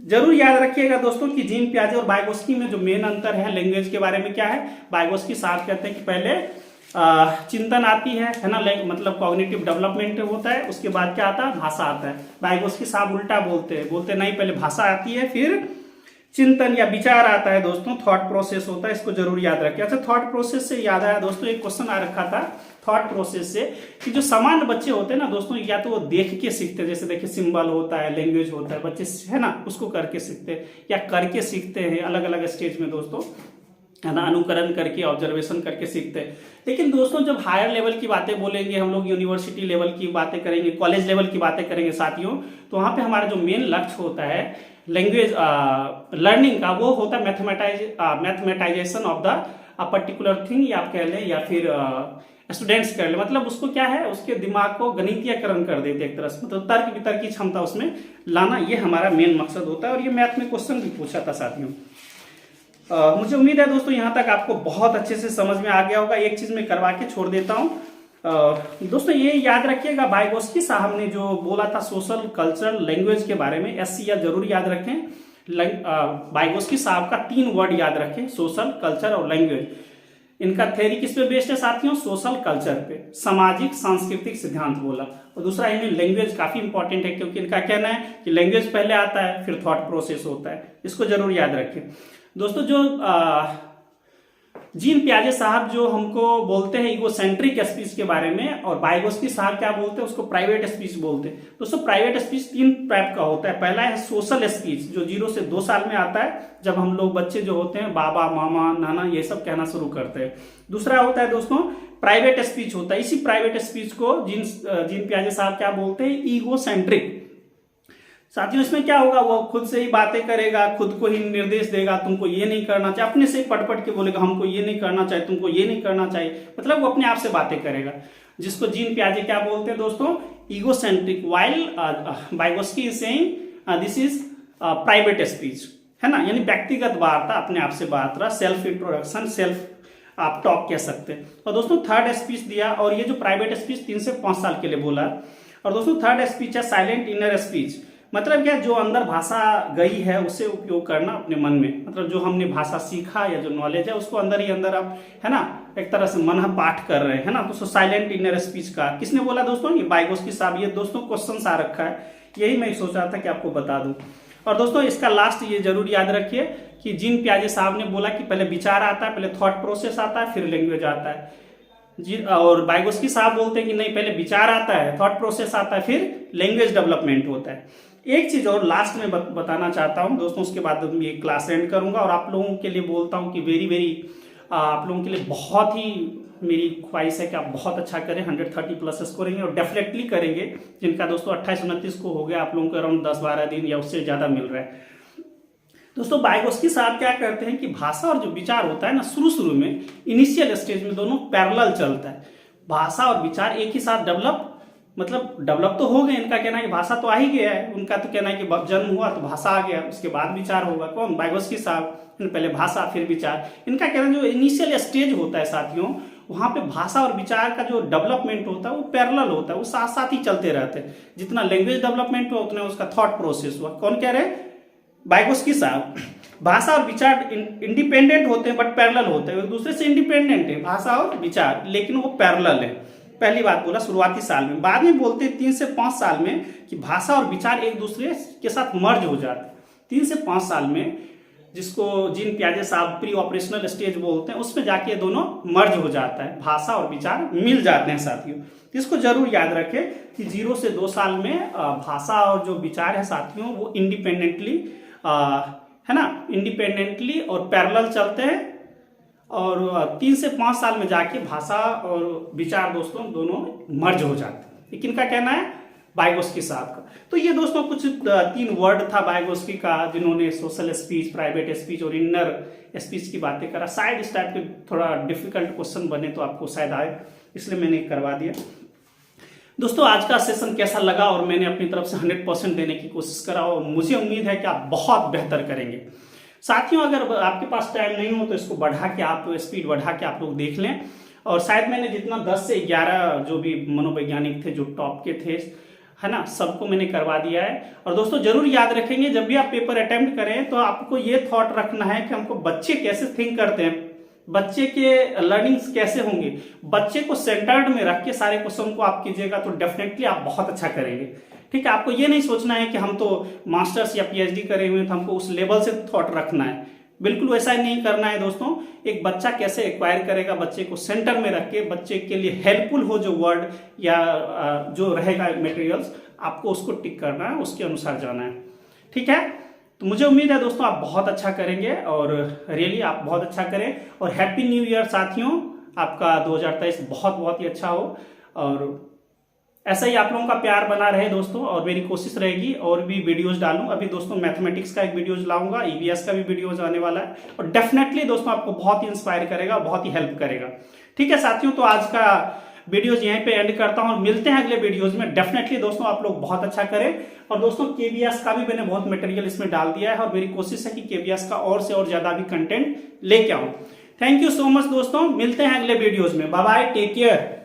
जरूर याद रखिएगा दोस्तों कि जीन प्याजे और वाइगोस्की में जो मेन अंतर है लैंग्वेज के बारे में क्या है। वाइगोस्की साहब कहते हैं कि पहले चिंतन आती है ना, मतलब कॉग्निटिव डेवलपमेंट होता है, उसके बाद क्या आता है, भाषा आता है। वाइगोस्की साहब उल्टा बोलते नहीं, पहले भाषा आती है फिर चिंतन या विचार आता है दोस्तों, थॉट प्रोसेस होता है, इसको जरूर याद रखिए। अच्छा, थॉट प्रोसेस से याद आया दोस्तों, एक क्वेश्चन आ रखा था थॉट प्रोसेस से, कि जो सामान्य बच्चे होते हैं ना दोस्तों, या तो वो देख के सीखते हैं, जैसे देखिए सिंबल होता है, लैंग्वेज होता है, बच्चे है ना उसको करके सीखते हैं या करके सीखते हैं, अलग अलग स्टेज में दोस्तों, है ना, अनुकरण करके, ऑब्जर्वेशन करके सीखते हैं। लेकिन दोस्तों जब हायर लेवल की बातें बोलेंगे हम लोग, यूनिवर्सिटी लेवल की बातें करेंगे, कॉलेज लेवल की बातें करेंगे साथियों, तो वहां पे हमारा जो मेन लक्ष्य होता है लैंग्वेज लर्निंग का, वो होता है मैथमेटाइजेशन ऑफ द पर्टिकुलर थिंग, या आप कह लें या फिर स्टूडेंट्स कर ले, मतलब उसको क्या है, उसके दिमाग को गणितीयकरण कर देते एक तरह से, मतलब तर्क वितर्क की क्षमता उसमें लाना, ये हमारा मेन मकसद होता है। और ये मैथ में क्वेश्चन भी पूछा था साथियों। मुझे उम्मीद है दोस्तों यहाँ तक आपको बहुत अच्छे से समझ में आ गया होगा। एक चीज मैं करवा के छोड़ देता हूँ दोस्तों, ये याद रखिएगा, वाइगोस्की साहब ने जो बोला था सोशल कल्चरल लैंग्वेज के बारे में, SCL जरूर याद रखें। वाइगोस्की साहब का 3 वर्ड याद रखें, सोशल कल्चर और लैंग्वेज। इनका थ्योरी किस पे बेस्ड है साथियों, सोशल कल्चर पे, सामाजिक सांस्कृतिक सिद्धांत बोला। और दूसरा इनमें लैंग्वेज काफी इंपॉर्टेंट है, क्योंकि इनका कहना है कि लैंग्वेज पहले आता है फिर थॉट प्रोसेस होता है, इसको जरूर याद रखें दोस्तों। जो जीन प्याजे साहब जो हमको बोलते हैं इगोसेंट्रिक स्पीच के बारे में, और वाइगोस्की साहब क्या बोलते हैं, उसको प्राइवेट स्पीच बोलते हैं दोस्तों। प्राइवेट स्पीच 3 टाइप का होता है। पहला है सोशल स्पीच, जो 0 से 2 साल में आता है, जब हम लोग बच्चे जो होते हैं बाबा मामा नाना ये सब कहना शुरू करते हैं। दूसरा होता है दोस्तों प्राइवेट स्पीच होता है। इसी प्राइवेट स्पीच को जीन प्याजे साहब क्या बोलते हैं, ईगोसेंट्रिक। साथियों इसमें क्या होगा, वो खुद से ही बातें करेगा, खुद को ही निर्देश देगा, तुमको ये नहीं करना चाहिए, अपने से पट पट के बोलेगा हमको ये नहीं करना चाहिए, तुमको ये नहीं करना चाहिए, मतलब वो अपने आप से बातें करेगा, जिसको जीन प्याजे क्या बोलते हैं दोस्तों, egocentric. While Vygotsky is saying this is private speech, है ना, यानी व्यक्तिगत वार्ता, अपने आप से बात रहा, सेल्फ इंट्रोडक्शन, सेल्फ आप टॉप कह सकते हैं। और दोस्तों थर्ड स्पीच दिया, और ये जो प्राइवेट स्पीच 3 से 5 साल के लिए बोला। और दोस्तों थर्ड स्पीच है साइलेंट इनर स्पीच, मतलब क्या, जो अंदर भाषा गई है उसे उपयोग करना अपने मन में, मतलब जो हमने भाषा सीखा या जो नॉलेज है उसको अंदर ही अंदर आप, है ना, एक तरह से मन पाठ कर रहे हैं, है ना। तो साइलेंट इनर स्पीच का किसने बोला दोस्तों, ये वाइगोत्स्की साहब। ये दोस्तों क्वेश्चन आ रखा है, यही मैं सोच रहा था कि आपको बता दूं। और दोस्तों इसका लास्ट ये जरूर याद रखिए कि जीन पियाजे साहब ने बोला कि पहले विचार आता है, पहले थॉट प्रोसेस आता है, फिर लैंग्वेज आता है जी। और वाइगोत्स्की साहब बोलते हैं कि नहीं, पहले विचार आता है, थॉट प्रोसेस आता है, फिर लैंग्वेज डेवलपमेंट होता है। एक चीज और लास्ट में बताना चाहता हूं दोस्तों, उसके बाद ये क्लास एंड करूंगा। और आप लोगों के लिए बोलता हूं कि वेरी आप लोगों के लिए बहुत ही मेरी ख्वाहिश है कि आप बहुत अच्छा करें, 130 प्लस स्कोरेंगे और डेफिनेटली करेंगे। जिनका दोस्तों 28-29 को हो गया, आप लोगों को अराउंड 10-12 दिन या उससे ज्यादा मिल रहा है। दोस्तों वाइगोत्स्की साहब क्या करते हैं कि भाषा और जो विचार होता है ना, शुरू में इनिशियल स्टेज में दोनों पैरेलल चलता है। भाषा और विचार एक ही साथ डेवलप तो हो गए। इनका कहना है कि भाषा तो आ ही गया है, उनका तो कहना है कि जन्म हुआ तो भाषा आ गया, उसके बाद विचार होगा। कौन, वाइगोत्स्की साहब। पहले भाषा फिर विचार। इनका कहना जो इनिशियल स्टेज होता है साथियों, वहां पे भाषा और विचार का जो डेवलपमेंट होता है वो पैरेलल होता है, वो साथ साथ ही चलते रहते हैं। जितना लैंग्वेज डेवलपमेंट हुआ उतना उसका थॉट प्रोसेस हुआ। कौन कह रहे हैं, वाइगोत्स्की साहब। भाषा और विचार इंडिपेंडेंट होते हैं बट पैरेलल होते हैं, एक दूसरे से इंडिपेंडेंट है भाषा और विचार, लेकिन वो पैरेलल है। पहली बात बोला शुरुआती साल में। बाद में बोलते हैं 3 से 5 साल में कि भाषा और विचार एक दूसरे के साथ मर्ज हो जाते हैं। 3 से 5 साल में, जिसको जीन पियाजे साहब प्री ऑपरेशनल स्टेज बोलते हैं, उसमें जाके दोनों मर्ज हो जाता है, भाषा और विचार मिल जाते हैं साथियों। इसको जरूर याद रखें कि 0 से 2 साल में भाषा और जो विचार है साथियों वो इंडिपेंडेंटली, है ना, इंडिपेंडेंटली और पैरेलल चलते हैं। और 3 से 5 साल में जाके भाषा और विचार दोस्तों दोनों मर्ज हो जाते हैं। ये किनका कहना है, वाइगोत्स्की साहब का। तो ये दोस्तों कुछ 3 वर्ड था वाइगोत्स्की का, जिन्होंने सोशल स्पीच, प्राइवेट स्पीच और इनर स्पीच की बातें करा। शायद इस टाइप के थोड़ा डिफिकल्ट क्वेश्चन बने तो आपको शायद आए, इसलिए मैंने करवा दिया। दोस्तों आज का सेशन कैसा लगा, और मैंने अपनी तरफ से 100% देने की कोशिश करा, और मुझे उम्मीद है कि आप बहुत बेहतर करेंगे। साथियों अगर आपके पास टाइम नहीं हो तो इसको बढ़ा के, आप स्पीड बढ़ा के आप लोग देख लें। और शायद मैंने जितना 10 से 11 जो भी मनोवैज्ञानिक थे, जो टॉप के थे, है ना, सबको मैंने करवा दिया है। और दोस्तों जरूर याद रखेंगे, जब भी आप पेपर अटेम्प्ट करें तो आपको ये थॉट रखना है कि हमको बच्चे कैसे थिंक करते हैं, बच्चे के लर्निंग्स कैसे होंगे। बच्चे को सेंटर्ड में रख के सारे क्वेश्चन को आप कीजिएगा तो डेफिनेटली आप बहुत अच्छा करेंगे। ठीक है, आपको ये नहीं सोचना है कि हम तो मास्टर्स या पीएचडी करे हुए हैं तो हमको उस लेवल से थॉट रखना है, बिल्कुल वैसा ही नहीं करना है दोस्तों। एक बच्चा कैसे एक्वायर करेगा, बच्चे को सेंटर में रख के, बच्चे के लिए हेल्पफुल हो जो वर्ड या जो रहेगा मटेरियल्स, आपको उसको टिक करना है, उसके अनुसार जाना है। ठीक है, तो मुझे उम्मीद है दोस्तों आप बहुत अच्छा करेंगे, और रियली आप बहुत अच्छा करें। और हैप्पी न्यू ईयर साथियों, आपका 2023 बहुत ही अच्छा हो, और ऐसा ही आप लोगों का प्यार बना रहे दोस्तों। और मेरी कोशिश रहेगी और भी वीडियोस डालूं। अभी दोस्तों मैथमेटिक्स का एक वीडियोस लाऊंगा, ईवीएस का भी वीडियोस आने वाला है, और डेफिनेटली दोस्तों आपको बहुत ही इंस्पायर करेगा, बहुत ही हेल्प करेगा। ठीक है साथियों, तो आज का वीडियोस यहीं पे एंड करता हूं, और मिलते हैं अगले वीडियोस में। डेफिनेटली दोस्तों आप लोग बहुत अच्छा करें। और दोस्तों केवीएस का भी मैंने बहुत मटेरियल इसमें डाल दिया है, और मेरी कोशिश है कि केवीएस का और से और ज्यादा भी कंटेंट लेके आऊं। थैंक यू सो मच दोस्तों, मिलते हैं अगले वीडियोस में। Bye bye, take care.